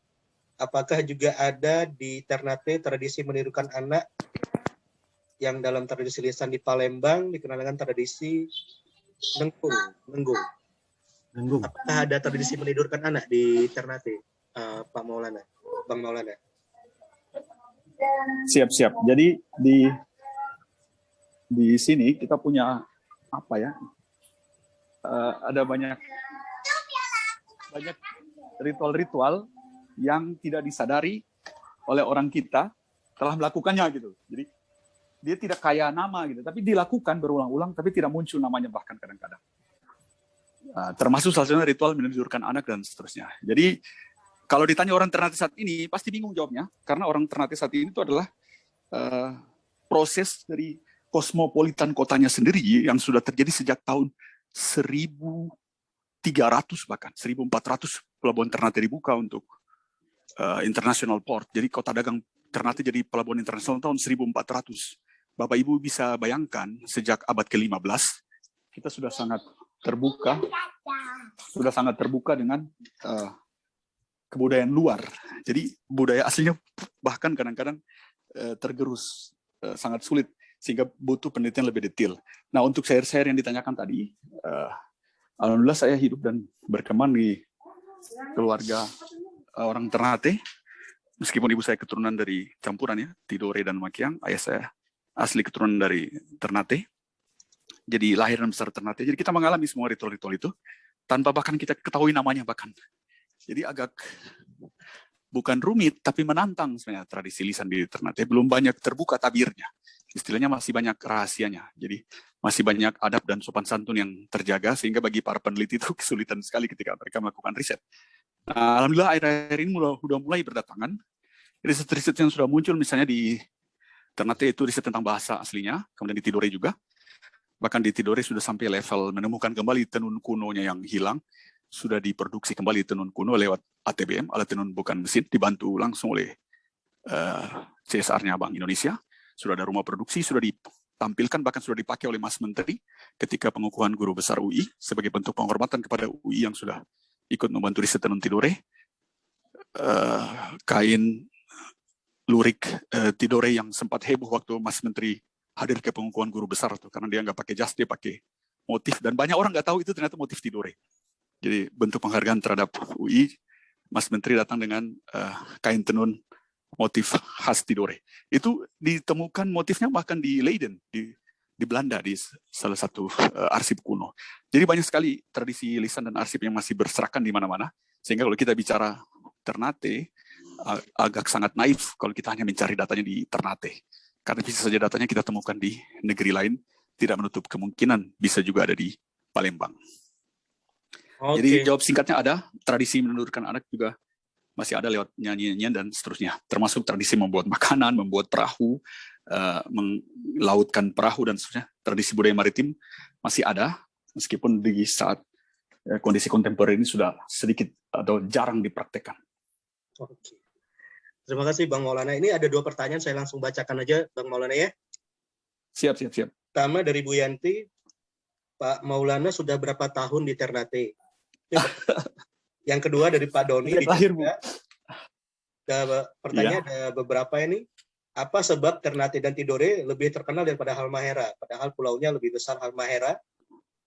Speaker 2: Apakah juga ada di Ternate tradisi menirukan anak yang dalam tradisi lisan di Palembang dikenal dengan tradisi nenggung?
Speaker 4: Nenggung.
Speaker 2: Apakah ada tradisi menidurkan anak di Ternate, Pak Maulana, Bang Maulana?
Speaker 1: Siap. Jadi di sini kita punya apa ya? Ada banyak ritual-ritual yang tidak disadari oleh orang kita telah melakukannya gitu. Jadi dia tidak kaya nama gitu, tapi dilakukan berulang-ulang, tapi tidak muncul namanya bahkan kadang-kadang. Termasuk salah satunya ritual menidurkan anak dan seterusnya. Jadi kalau ditanya orang Ternate saat ini pasti bingung jawabnya, karena orang Ternate saat ini itu adalah proses dari kosmopolitan kotanya sendiri yang sudah terjadi sejak tahun 1300 bahkan 1400 pelabuhan Ternate dibuka untuk international port. Jadi kota dagang Ternate jadi pelabuhan internasional tahun 1400. Bapak Ibu bisa bayangkan sejak abad ke-15 kita sudah sangat terbuka dengan kebudayaan luar. Jadi budaya aslinya bahkan kadang-kadang tergerus, sangat sulit sehingga butuh penelitian lebih detail. Nah, untuk share-share yang ditanyakan tadi, alhamdulillah saya hidup dan berkembang di keluarga orang Ternate, meskipun ibu saya keturunan dari campuran ya, Tidore dan Makiang, ayah saya asli keturunan dari Ternate, jadi lahir dan besar Ternate. Jadi kita mengalami semua ritual-ritual itu tanpa bahkan kita ketahui namanya bahkan. Jadi agak bukan rumit tapi menantang sebenarnya tradisi lisan di Ternate, belum banyak terbuka tabirnya, istilahnya masih banyak rahasianya. Jadi masih banyak adab dan sopan santun yang terjaga sehingga bagi para peneliti itu kesulitan sekali ketika mereka melakukan riset. Alhamdulillah akhir-akhir ini sudah mulai berdatangan riset-riset yang sudah muncul, misalnya di Ternate itu riset tentang bahasa aslinya, kemudian di Tidore juga. Bahkan di Tidore sudah sampai level menemukan kembali tenun kunonya yang hilang, sudah diproduksi kembali tenun kuno lewat ATBM, alat tenun bukan mesin, dibantu langsung oleh CSR-nya Bank Indonesia. Sudah ada rumah produksi, sudah ditampilkan, bahkan sudah dipakai oleh Mas Menteri ketika pengukuhan guru besar UI sebagai bentuk penghormatan kepada UI yang sudah ikut membantu riset tenun Tidore. Kain lurik Tidore yang sempat heboh waktu Mas Menteri hadir ke pengukuhan guru besar tuh, karena dia nggak pakai jas, dia pakai motif, dan banyak orang nggak tahu itu ternyata motif Tidore. Jadi bentuk penghargaan terhadap UI, Mas Menteri datang dengan kain tenun motif khas Tidore. Itu ditemukan motifnya bahkan di Leiden, di Belanda, di salah satu arsip kuno. Jadi banyak sekali tradisi lisan dan arsip yang masih berserakan di mana-mana, sehingga kalau kita bicara Ternate, agak sangat naif kalau kita hanya mencari datanya di Ternate. Karena bisa saja datanya kita temukan di negeri lain, tidak menutup kemungkinan bisa juga ada di Palembang. Jadi jawab singkatnya ada, tradisi menidurkan anak juga masih ada lewat nyanyi-nyanyian dan seterusnya. Termasuk tradisi membuat makanan, membuat perahu, melautkan perahu dan seterusnya. Tradisi budaya maritim masih ada, meskipun di saat kondisi kontemporer ini sudah sedikit atau jarang dipraktekkan.
Speaker 2: Oke. Terima kasih Bang Maulana. Ini ada 2 pertanyaan, saya langsung bacakan aja Bang Maulana ya.
Speaker 1: Siap.
Speaker 2: Pertama dari Bu Yanti, Pak Maulana sudah berapa tahun di Ternate? Yang kedua dari Pak Doni.
Speaker 1: Lahir, Bu.
Speaker 2: Pertanyaan ada beberapa ini. Apa sebab Ternate dan Tidore lebih terkenal daripada Halmahera? Padahal pulaunya lebih besar Halmahera.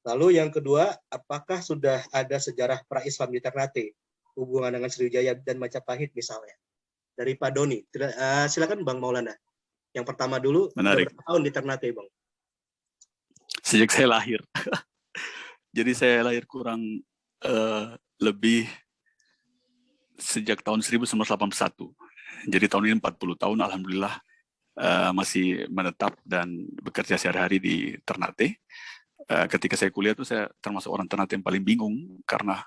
Speaker 2: Lalu yang kedua, apakah sudah ada sejarah pra-Islam di Ternate? Hubungan dengan Sriwijaya dan Majapahit misalnya. Dari Pak Doni. Silakan Bang Maulana. Yang pertama dulu,
Speaker 1: menarik.
Speaker 2: Berapa tahun di Ternate, Bang?
Speaker 1: Sejak saya lahir. Jadi saya lahir kurang lebih sejak tahun 1981. Jadi tahun ini 40 tahun, alhamdulillah masih menetap dan bekerja sehari-hari di Ternate. Ketika saya kuliah itu saya termasuk orang Ternate yang paling bingung karena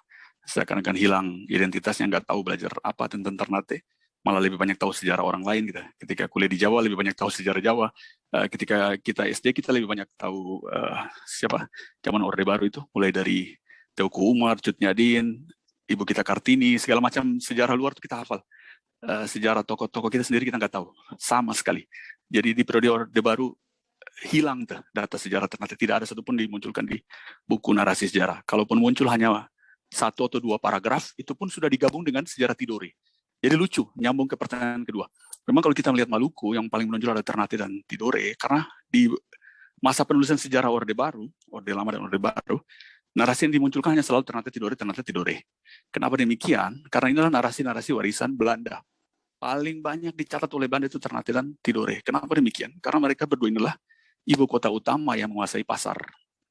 Speaker 1: seakan-akan hilang identitasnya, nggak tahu belajar apa tentang Ternate. malah lebih banyak tahu sejarah orang lain gitu. Ketika kuliah di Jawa lebih banyak tahu sejarah Jawa. Ketika kita SD kita lebih banyak tahu siapa zaman Orde Baru itu, mulai dari Teuku Umar, Cut Nyadin, Ibu kita Kartini, segala macam sejarah luar itu kita hafal. Sejarah tokoh-tokoh kita sendiri kita nggak tahu sama sekali. Jadi di periode Orde Baru hilang tuh data sejarah ternyata, tidak ada satupun dimunculkan di buku narasi sejarah. Kalaupun muncul hanya 1 atau 2 paragraf, itu pun sudah digabung dengan sejarah Tidore. Jadi lucu, nyambung ke pertanyaan kedua. Memang kalau kita melihat Maluku, yang paling menonjol ada Ternate dan Tidore, karena di masa penulisan sejarah Orde Baru, Orde Lama dan Orde Baru, narasi yang dimunculkan hanya selalu Ternate Tidore, Ternate Tidore. Kenapa demikian? Karena inilah narasi-narasi warisan Belanda. Paling banyak dicatat oleh Belanda itu Ternate dan Tidore. Kenapa demikian? Karena mereka berdua inilah ibu kota utama yang menguasai pasar.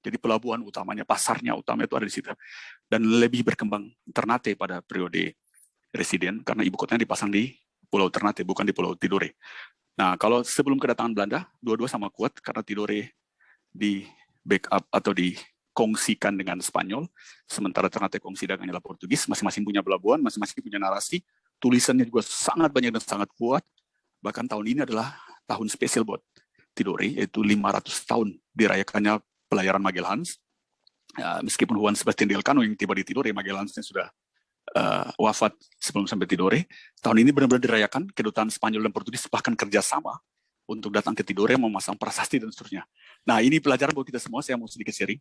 Speaker 1: Jadi pelabuhan utamanya, pasarnya utama itu ada di situ. Dan lebih berkembang Ternate pada periode residen, karena ibu kotanya dipasang di Pulau Ternate, bukan di Pulau Tidore. Nah, kalau sebelum kedatangan Belanda, dua-dua sama kuat, karena Tidore di backup atau dikongsikan dengan Spanyol, sementara Ternate kongsi dengannya Portugis, masing-masing punya pelabuhan, masing-masing punya narasi, tulisannya juga sangat banyak dan sangat kuat. Bahkan tahun ini adalah tahun spesial buat Tidore, yaitu 500 tahun dirayakannya pelayaran Magellan. Meskipun Juan Sebastian Elcano yang tiba di Tidore, Magellansnya sudah wafat sebelum sampai Tidore. Tahun ini benar-benar dirayakan, kedutaan Spanyol dan Portugis bahkan kerjasama untuk datang ke Tidore, memasang prasasti dan seterusnya. Nah, ini pelajaran buat kita semua. Saya mau sedikit sharing.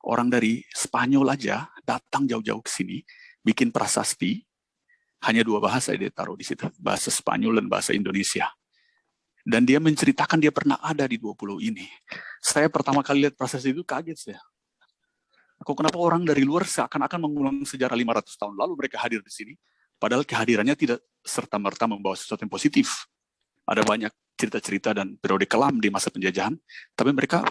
Speaker 1: Orang dari Spanyol aja datang jauh-jauh ke sini, bikin prasasti, hanya 2 bahasa dia taruh di situ, bahasa Spanyol dan bahasa Indonesia. Dan dia menceritakan dia pernah ada di 2 pulau ini. Saya pertama kali lihat prasasti itu kaget saya. Kenapa orang dari luar seakan-akan mengulang sejarah 500 tahun lalu mereka hadir di sini, padahal kehadirannya tidak serta-merta membawa sesuatu yang positif. Ada banyak cerita-cerita dan periode kelam di masa penjajahan, tapi mereka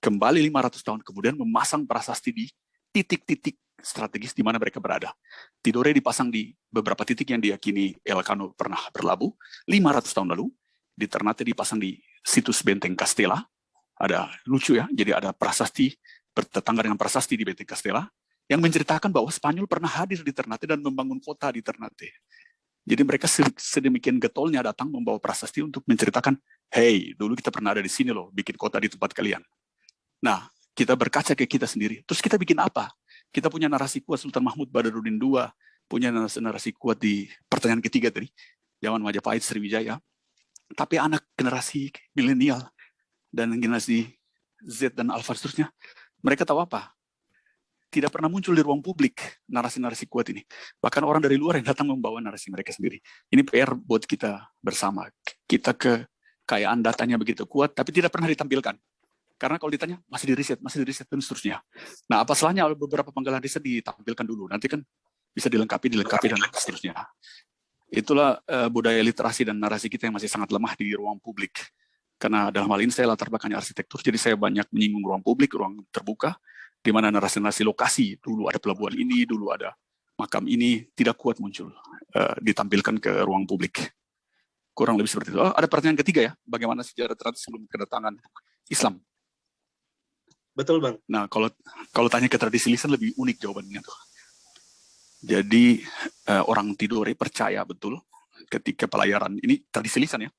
Speaker 1: kembali 500 tahun kemudian memasang prasasti di titik-titik strategis di mana mereka berada. Tidore dipasang di beberapa titik yang diyakini Elcano pernah berlabuh 500 tahun lalu. Di Ternate dipasang di situs Benteng Castella. Ada lucu ya, jadi ada prasasti bertetangga dengan prasasti di Benteng Castella yang menceritakan bahwa Spanyol pernah hadir di Ternate dan membangun kota di Ternate. Jadi mereka sedemikian getolnya datang membawa prasasti untuk menceritakan, hey, dulu kita pernah ada di sini loh, bikin kota di tempat kalian. Nah, kita berkaca ke kita sendiri. Terus kita bikin apa? Kita punya narasi kuat Sultan Mahmud Badarudin II, punya narasi kuat di pertanyaan ketiga tadi, zaman Majapahit, Sriwijaya. Tapi anak generasi milenial dan generasi Z dan Alpha seterusnya, mereka tahu apa? Tidak pernah muncul di ruang publik narasi-narasi kuat ini. Bahkan orang dari luar yang datang membawa narasi mereka sendiri. Ini PR buat kita bersama. Kita kekayaan datanya begitu kuat, tapi tidak pernah ditampilkan. Karena kalau ditanya, masih di riset, dan seterusnya. Nah, apa salahnya kalau beberapa penggalan riset ditampilkan dulu? Nanti kan bisa dilengkapi, dan seterusnya. Itulah budaya literasi dan narasi kita yang masih sangat lemah di ruang publik. Karena dalam hal ini saya latar belakangnya arsitektur, jadi saya banyak menyinggung ruang publik, ruang terbuka, di mana narasi-narasi lokasi, dulu ada pelabuhan ini, dulu ada makam ini, tidak kuat muncul, ditampilkan ke ruang publik. Kurang lebih seperti itu. Ada pertanyaan ketiga ya, bagaimana sejarah Ternate sebelum kedatangan Islam?
Speaker 2: Betul, Bang.
Speaker 1: Nah, kalau tanya ke tradisi lisan lebih unik jawabannya tuh. Jadi orang Tidore percaya betul ketika pelayaran ini tradisi lisan ya,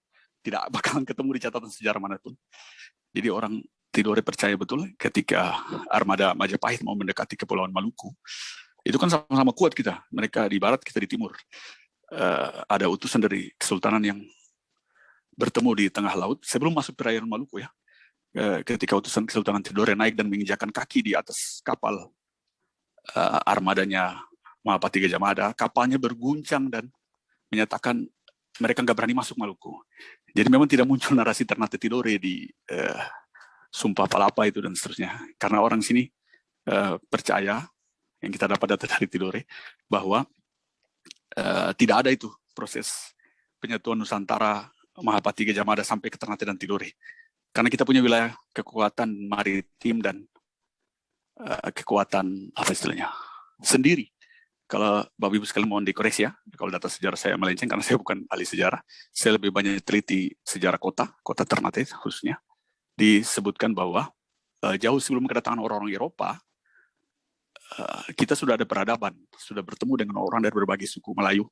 Speaker 1: tidak bakalan ketemu di catatan sejarah manapun. Jadi orang Tidore percaya betul ketika armada Majapahit mau mendekati Kepulauan Maluku, itu kan sama-sama kuat kita. Mereka di barat, kita di timur. Ada utusan dari kesultanan yang bertemu di tengah laut sebelum masuk perairan Maluku ya. Ketika utusan Kesultanan Tidore naik dan menginjakan kaki di atas kapal armadanya Mahapati Gajah Mada, kapalnya berguncang dan menyatakan mereka nggak berani masuk Maluku. Jadi memang tidak muncul narasi Ternate Tidore di Sumpah Palapa itu dan seterusnya. Karena orang sini percaya, yang kita dapat data dari Tidore, bahwa tidak ada itu proses penyatuan Nusantara Mahapati Gajah Mada sampai ke Ternate dan Tidore. Karena kita punya wilayah kekuatan maritim dan kekuatan apa istilahnya sendiri. Kalau Bapak Ibu sekalian mohon dikoreksi ya, kalau data sejarah saya melenceng karena saya bukan ahli sejarah. Saya lebih banyak teliti sejarah kota Ternate khususnya. Disebutkan bahwa jauh sebelum kedatangan orang-orang Eropa, kita sudah ada peradaban, sudah bertemu dengan orang dari berbagai suku Melayu,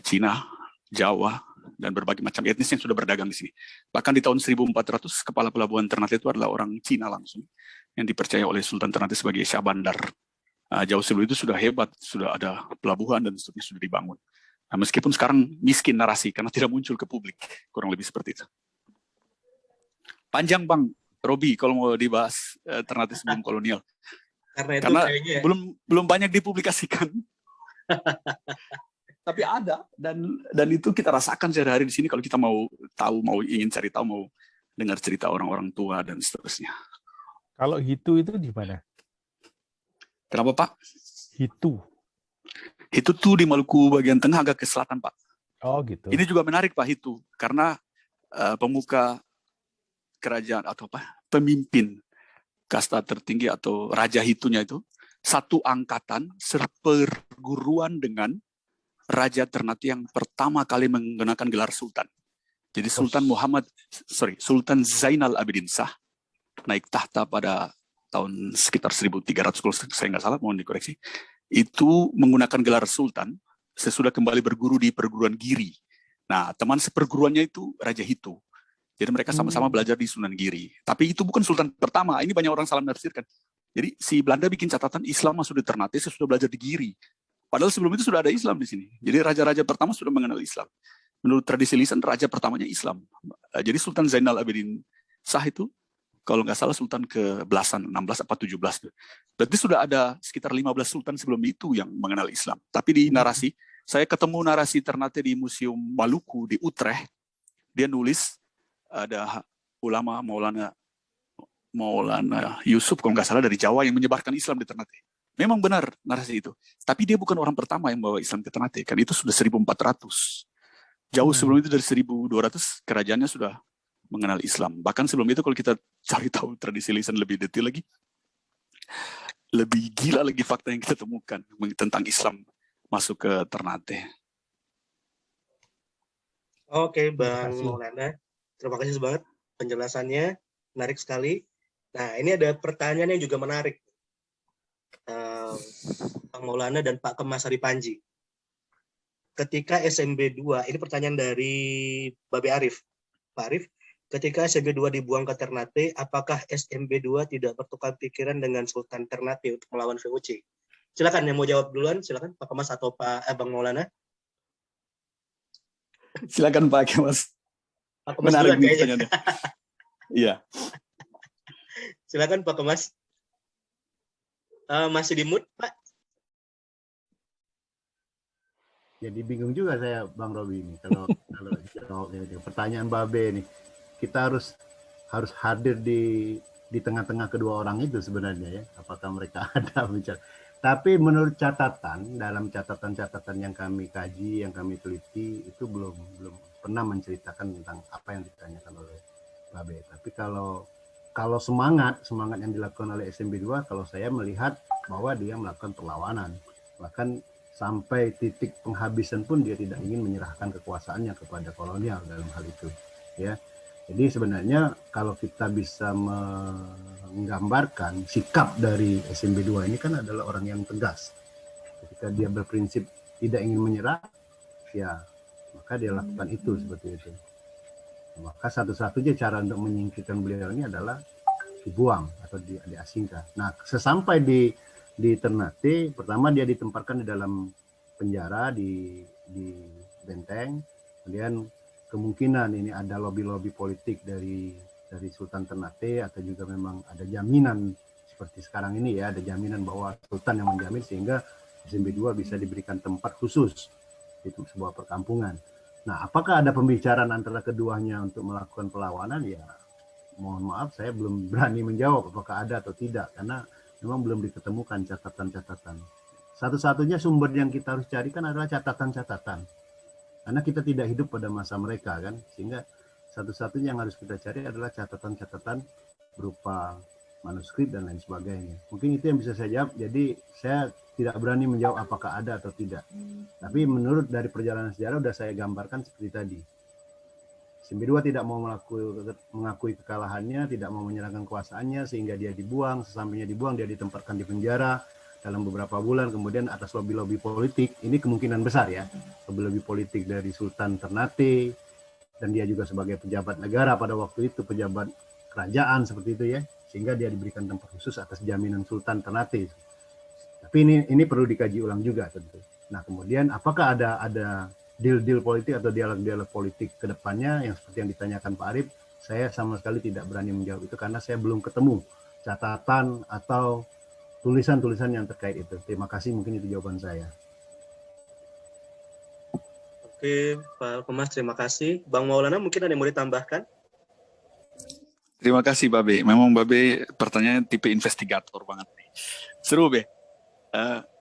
Speaker 1: Cina, Jawa, dan berbagai macam etnis yang sudah berdagang di sini. Bahkan di tahun 1400, kepala pelabuhan Ternate itu adalah orang Cina langsung, yang dipercaya oleh Sultan Ternate sebagai Syah Bandar. Jauh sebelum itu sudah hebat, sudah ada pelabuhan dan seterusnya sudah dibangun. Nah, meskipun sekarang miskin narasi karena tidak muncul ke publik, kurang lebih seperti itu. Panjang Bang Robi kalau mau dibahas Ternate sebelum kolonial.
Speaker 2: Karena
Speaker 1: kayaknya belum banyak dipublikasikan. Tapi ada, dan itu kita rasakan sehari-hari di sini kalau kita mau tahu, ingin cari tahu, mau dengar cerita orang-orang tua dan seterusnya.
Speaker 3: Kalau Hitu itu di mana?
Speaker 1: Kenapa Pak?
Speaker 3: Hitu
Speaker 1: Tuh di Maluku bagian tengah agak ke selatan Pak.
Speaker 3: Oh gitu.
Speaker 1: Ini juga menarik Pak Hitu, karena pemuka kerajaan atau pemimpin kasta tertinggi atau Raja Hitunya itu satu angkatan seperguruan dengan Raja Ternate yang pertama kali menggunakan gelar Sultan. Jadi Sultan Zainal Abidin Shah naik tahta pada tahun sekitar 1300 kalau saya nggak salah, mohon dikoreksi. Itu menggunakan gelar Sultan sesudah kembali berguru di perguruan Giri. Nah, teman seperguruannya itu Raja Hitu. Jadi mereka sama-sama belajar di Sunan Giri. Tapi itu bukan Sultan pertama. Ini banyak orang salah menafsirkan. Jadi si Belanda bikin catatan Islam masuk di Ternate sesudah belajar di Giri. Padahal sebelum itu sudah ada Islam di sini. Jadi raja-raja pertama sudah mengenal Islam. Menurut tradisi lisan, raja pertamanya Islam. Jadi Sultan Zainal Abidin Shah itu, kalau nggak salah Sultan ke-belasan, 16 apa 17. Berarti sudah ada sekitar 15 Sultan sebelum itu yang mengenal Islam. Tapi di narasi, saya ketemu narasi Ternate di Museum Maluku di Utrecht. Dia nulis, ada ulama Maulana Yusuf, kalau nggak salah dari Jawa yang menyebarkan Islam di Ternate. Memang benar narasi itu. Tapi dia bukan orang pertama yang bawa Islam ke Ternate. Kan itu sudah 1400. Jauh sebelum itu dari 1200 kerajaannya sudah mengenal Islam. Bahkan sebelum itu kalau kita cari tahu tradisi lisan lebih detail lagi, lebih gila lagi fakta yang kita temukan tentang Islam masuk ke Ternate.
Speaker 2: Oke, Bang Maulana. Terima kasih banget penjelasannya. Menarik sekali. Nah, ini ada pertanyaan yang juga menarik. Bang Maulana dan Pak Kemas Hari Panji. Ketika SMB 2, ini pertanyaan dari Babe Arif. Pak Arif, ketika SMB 2 dibuang ke Ternate, apakah SMB 2 tidak bertukar pikiran dengan Sultan Ternate untuk melawan VOC? Silakan yang mau jawab duluan, silakan Pak Kemas atau Bang Maulana.
Speaker 1: Silakan Pak Kemas.
Speaker 2: Pak Kemas
Speaker 1: menarik
Speaker 2: duluan,
Speaker 1: pertanyaannya. Iya.
Speaker 2: Silakan Pak Kemas. Masih di mute, Pak?
Speaker 4: Jadi bingung juga saya Bang Robi ini kalau jawabnya. Pertanyaan Babe nih, kita harus hadir di tengah-tengah kedua orang itu sebenarnya ya. Apakah mereka ada bicara? Tapi menurut catatan, dalam catatan-catatan yang kami kaji, yang kami teliti, itu belum pernah menceritakan tentang apa yang ditanyakan oleh Babe. Tapi kalau semangat yang dilakukan oleh SMB 2, kalau saya melihat bahwa dia melakukan perlawanan. Bahkan sampai titik penghabisan pun dia tidak ingin menyerahkan kekuasaannya kepada kolonial dalam hal itu. Ya, jadi sebenarnya kalau kita bisa menggambarkan sikap dari SMB 2 ini kan adalah orang yang tegas. Ketika dia berprinsip tidak ingin menyerah, ya maka dia lakukan itu seperti itu. Maka satu-satunya cara untuk menyingkirkan beliau ini adalah dibuang atau diasingkan. Nah, sesampai di Ternate, pertama dia ditempatkan di dalam penjara di benteng. Kemudian kemungkinan ini ada lobby-lobby politik dari Sultan Ternate, atau juga memang ada jaminan seperti sekarang ini ya, ada jaminan bahwa Sultan yang menjamin sehingga SMB 2 bisa diberikan tempat khusus di sebuah perkampungan. Nah, apakah ada pembicaraan antara keduanya untuk melakukan perlawanan? Ya, mohon maaf, saya belum berani menjawab apakah ada atau tidak, karena memang belum diketemukan catatan-catatan. Satu-satunya sumber yang kita harus carikan adalah catatan-catatan. Karena kita tidak hidup pada masa mereka kan, sehingga satu-satunya yang harus kita cari adalah catatan-catatan berupa manuskrip dan lain sebagainya. Mungkin itu yang bisa saya jawab. Jadi saya tidak berani menjawab apakah ada atau tidak. Tapi menurut dari perjalanan sejarah sudah saya gambarkan seperti tadi. SMB 2 tidak mau mengakui kekalahannya, tidak mau menyerahkan kekuasaannya, sehingga dia dibuang. Sesampainya dibuang, dia ditempatkan di penjara. dalam beberapa bulan, kemudian atas lobby-lobby politik, ini kemungkinan besar ya, lobby-lobby politik dari Sultan Ternate, dan dia juga sebagai pejabat negara pada waktu itu, pejabat kerajaan seperti itu ya, sehingga dia diberikan tempat khusus atas jaminan Sultan Ternate. Tapi ini perlu dikaji ulang juga tentu. Nah kemudian apakah ada deal-deal politik atau dialog-dialog politik ke depannya yang seperti yang ditanyakan Pak Arif, saya sama sekali tidak berani menjawab itu karena saya belum ketemu catatan atau tulisan-tulisan yang terkait itu. Terima kasih, mungkin itu jawaban saya.
Speaker 2: Oke, Pak Kemas, terima kasih. Bang Maulana, mungkin ada yang mau ditambahkan?
Speaker 1: Terima kasih, Babe. Memang Babe pertanyaan tipe investigator banget nih. Seru, Be.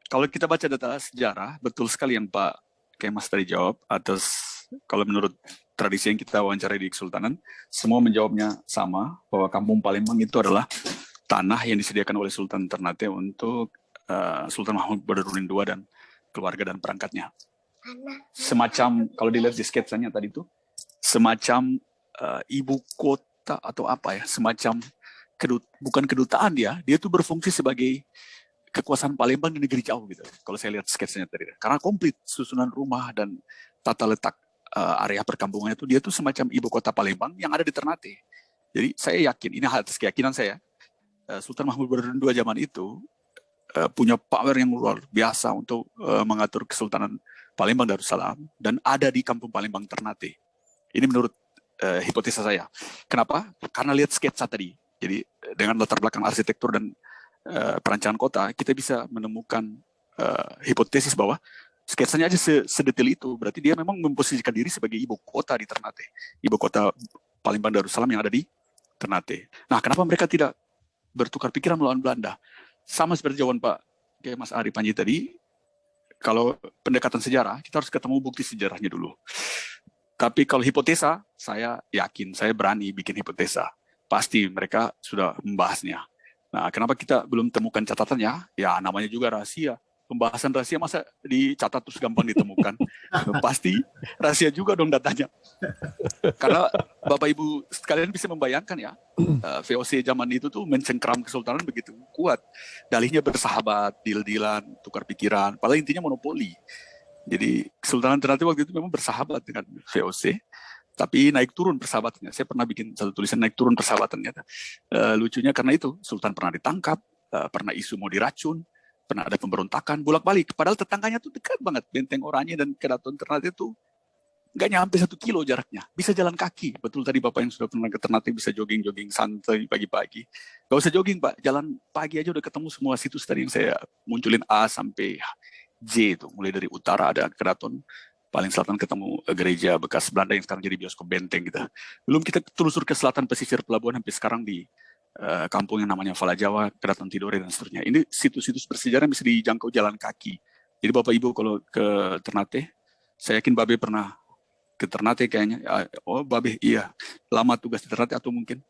Speaker 1: Kalau kita baca data sejarah, betul sekali yang Pak Kemas tadi jawab. Atas, kalau menurut tradisi yang kita wawancarai di Kesultanan, semua menjawabnya sama, bahwa Kampung Palembang itu adalah tanah yang disediakan oleh Sultan Ternate untuk Sultan Mahmud Badarudin II dan keluarga dan perangkatnya. Semacam, kalau dilihat di sketsanya tadi itu, semacam ibu kota atau apa ya, semacam bukan kedutaan dia tuh berfungsi sebagai kekuasaan Palembang di negeri jauh gitu. Kalau saya lihat sketsanya tadi, karena komplit susunan rumah dan tata letak area perkampungannya itu, dia tuh semacam ibu kota Palembang yang ada di Ternate. Jadi saya yakin, ini atas keyakinan saya, Sultan Mahmud Badarudin II zaman itu punya power yang luar biasa untuk mengatur Kesultanan Palembang Darussalam dan ada di Kampung Palembang Ternate. Ini menurut hipotesa saya. Kenapa? Karena lihat sketsa tadi. Jadi dengan latar belakang arsitektur dan perancangan kota, kita bisa menemukan hipotesis bahwa sketsanya aja sedetail itu. Berarti dia memang memposisikan diri sebagai ibu kota di Ternate. Ibu kota Palembang Darussalam yang ada di Ternate. Nah, kenapa mereka tidak bertukar pikiran melawan Belanda? Sama seperti jawaban Pak Mas Ari Panji tadi, kalau pendekatan sejarah, kita harus ketemu bukti sejarahnya dulu. Tapi kalau hipotesa, saya yakin, saya berani bikin hipotesa. Pasti mereka sudah membahasnya. Nah, kenapa kita belum temukan catatannya? Ya, namanya juga rahasia. Pembahasan rahasia masa dicatat terus gampang ditemukan? Pasti rahasia juga dong datanya. Karena Bapak Ibu sekalian bisa membayangkan ya, VOC zaman itu tuh mencengkram kesultanan begitu kuat. Dalihnya bersahabat, deal-dealan, tukar pikiran, padahal intinya monopoli. Jadi Kesultanan Ternate waktu itu memang bersahabat dengan VOC, tapi naik turun persahabatannya. Saya pernah bikin satu tulisan naik turun persahabatannya. Lucunya karena itu, Sultan pernah ditangkap, pernah isu mau diracun, pernah ada pemberontakan, bolak-balik. Padahal tetangganya tuh dekat banget. Benteng Oranye dan Keraton Ternate itu nggak nyampe 1 kilo jaraknya. Bisa jalan kaki. Betul tadi Bapak yang sudah pernah ke Ternate bisa jogging-jogging santai pagi-pagi. Gak usah jogging Pak, jalan pagi aja udah ketemu semua situs tadi yang saya munculin A sampai J itu. Mulai dari utara ada Keraton, paling selatan ketemu gereja bekas Belanda yang sekarang jadi bioskop benteng gitu. Belum kita telusur ke selatan pesisir pelabuhan sampai sekarang di kampung yang namanya Fala Jawa, Keraton Tidore dan seterusnya. Ini situs-situs bersejarah bisa dijangkau jalan kaki. Jadi Bapak Ibu kalau ke Ternate, saya yakin Babe pernah ke Ternate kayaknya. Oh Babe iya, lama tugas di Ternate atau mungkin.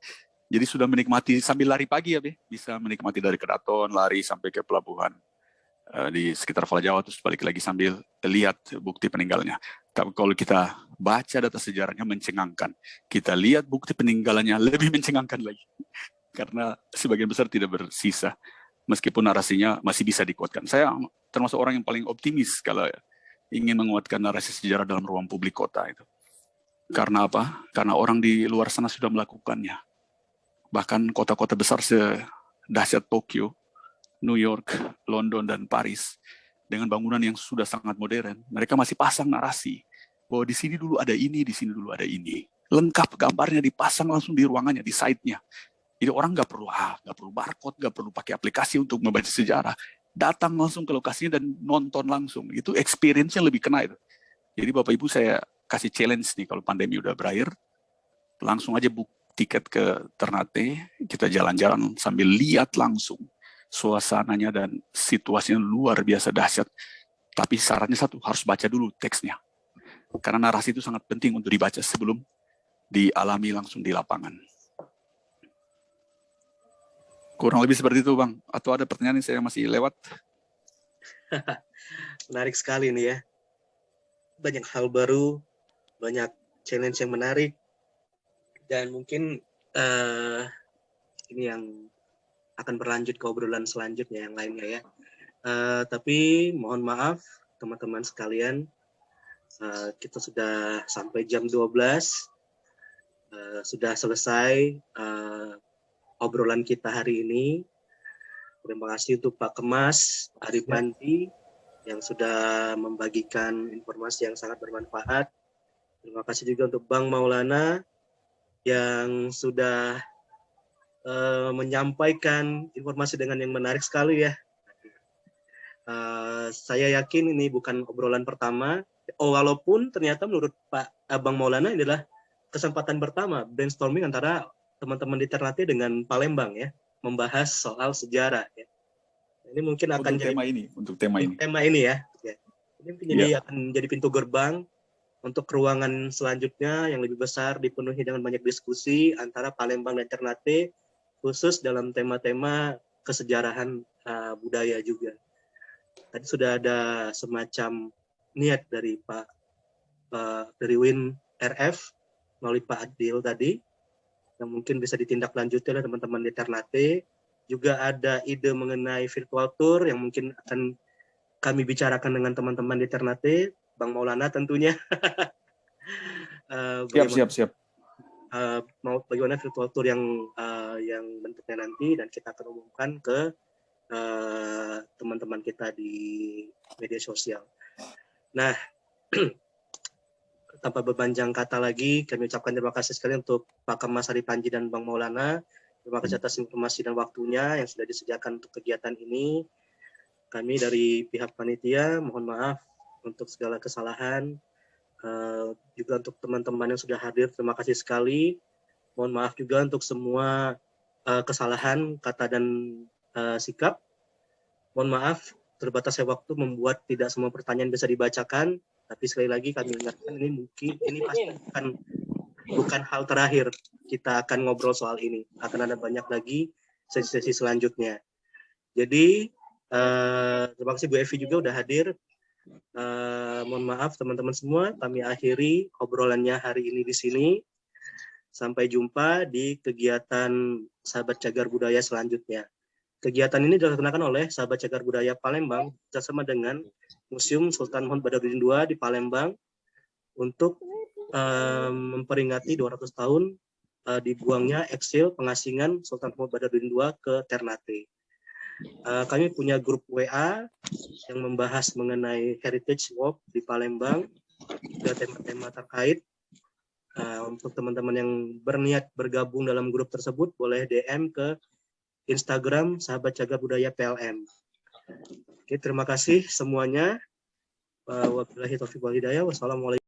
Speaker 1: Jadi sudah menikmati sambil lari pagi ya Be, bisa menikmati dari Keraton, lari sampai ke pelabuhan di sekitar Fala Jawa, terus balik lagi sambil lihat bukti peninggalannya. Tapi kalau kita baca data sejarahnya mencengangkan, kita lihat bukti peninggalannya lebih mencengangkan lagi. Karena sebagian besar tidak bersisa, meskipun narasinya masih bisa dikuatkan. Saya termasuk orang yang paling optimis kalau ingin menguatkan narasi sejarah dalam ruang publik kota itu. Karena apa? Karena orang di luar sana sudah melakukannya. Bahkan kota-kota besar sedahsyat Tokyo, New York, London, dan Paris, dengan bangunan yang sudah sangat modern, mereka masih pasang narasi bahwa di sini dulu ada ini, di sini dulu ada ini. Lengkap gambarnya dipasang langsung di ruangannya, di site-nya. Jadi orang nggak perlu barcode, nggak perlu pakai aplikasi untuk membaca sejarah. Datang langsung ke lokasinya dan nonton langsung. Itu experience-nya lebih kena itu. Jadi Bapak Ibu saya kasih challenge nih kalau pandemi udah berakhir, langsung aja book tiket ke Ternate, kita jalan-jalan sambil lihat langsung suasananya dan situasinya luar biasa dahsyat. Tapi syaratnya satu, harus baca dulu teksnya. Karena narasi itu sangat penting untuk dibaca sebelum dialami langsung di lapangan. Kurang lebih seperti itu Bang. Atau ada pertanyaan yang saya masih lewat?
Speaker 2: Menarik sekali nih ya. Banyak hal baru, banyak challenge yang menarik. Dan mungkin ini yang akan berlanjut ke obrolan selanjutnya yang lainnya ya. Tapi mohon maaf teman-teman sekalian, kita sudah sampai jam 12, sudah selesai obrolan kita hari ini. Terima kasih untuk Pak Kemas, Arif Bandi yang sudah membagikan informasi yang sangat bermanfaat. Terima kasih juga untuk Bang Maulana yang sudah menyampaikan informasi dengan yang menarik sekali ya. Saya yakin ini bukan obrolan pertama, walaupun ternyata menurut Pak Bang Maulana ini adalah kesempatan pertama brainstorming antara teman-teman di Ternate dengan Palembang ya, membahas soal sejarah ya. Ini mungkin akan
Speaker 1: Untuk tema ini
Speaker 2: ya. Ini mungkin akan jadi pintu gerbang untuk ruangan selanjutnya yang lebih besar, dipenuhi dengan banyak diskusi antara Palembang dan Ternate, khusus dalam tema-tema kesejarahan budaya juga. Tadi sudah ada semacam niat dari dari Win RF melalui Pak Adil tadi, yang mungkin bisa ditindaklanjuti oleh teman-teman di Ternate. Juga ada ide mengenai virtual tour yang mungkin akan kami bicarakan dengan teman-teman di Ternate, Bang Maulana tentunya.
Speaker 1: Siap.
Speaker 2: Mau bagaimana virtual tour yang bentuknya nanti, dan kita akan umumkan ke teman-teman kita di media sosial. Nah, tanpa berpanjang kata lagi, kami ucapkan terima kasih sekali untuk Pak Kemas Arif Panji dan Bang Maulana. Terima kasih atas informasi dan waktunya yang sudah disediakan untuk kegiatan ini. Kami dari pihak panitia mohon maaf untuk segala kesalahan. Juga untuk teman-teman yang sudah hadir, terima kasih sekali. Mohon maaf juga untuk semua kesalahan kata dan sikap. Mohon maaf, terbatasnya waktu membuat tidak semua pertanyaan bisa dibacakan. Tapi sekali lagi kami ingatkan, ini pasti bukan hal terakhir kita akan ngobrol soal ini. Akan ada banyak lagi sesi-sesi selanjutnya. Jadi terima kasih Bu Evi juga udah hadir. Mohon maaf teman-teman semua, kami akhiri obrolannya hari ini di sini. Sampai jumpa di kegiatan Sahabat Cagar Budaya selanjutnya. Kegiatan ini dilaksanakan oleh Sahabat Cagar Budaya Palembang bersama dengan Museum Sultan Mahmud Badarudin II di Palembang untuk memperingati 200 tahun dibuangnya eksil pengasingan Sultan Mahmud Badarudin II ke Ternate. Kami punya grup WA yang membahas mengenai heritage walk di Palembang, juga tema-tema terkait. Untuk teman-teman yang berniat bergabung dalam grup tersebut, boleh DM ke Instagram Sahabat Cagar Budaya PLM. Oke, terima kasih semuanya. Wabillahi taufiq wal hidayah. Wassalamualaikum.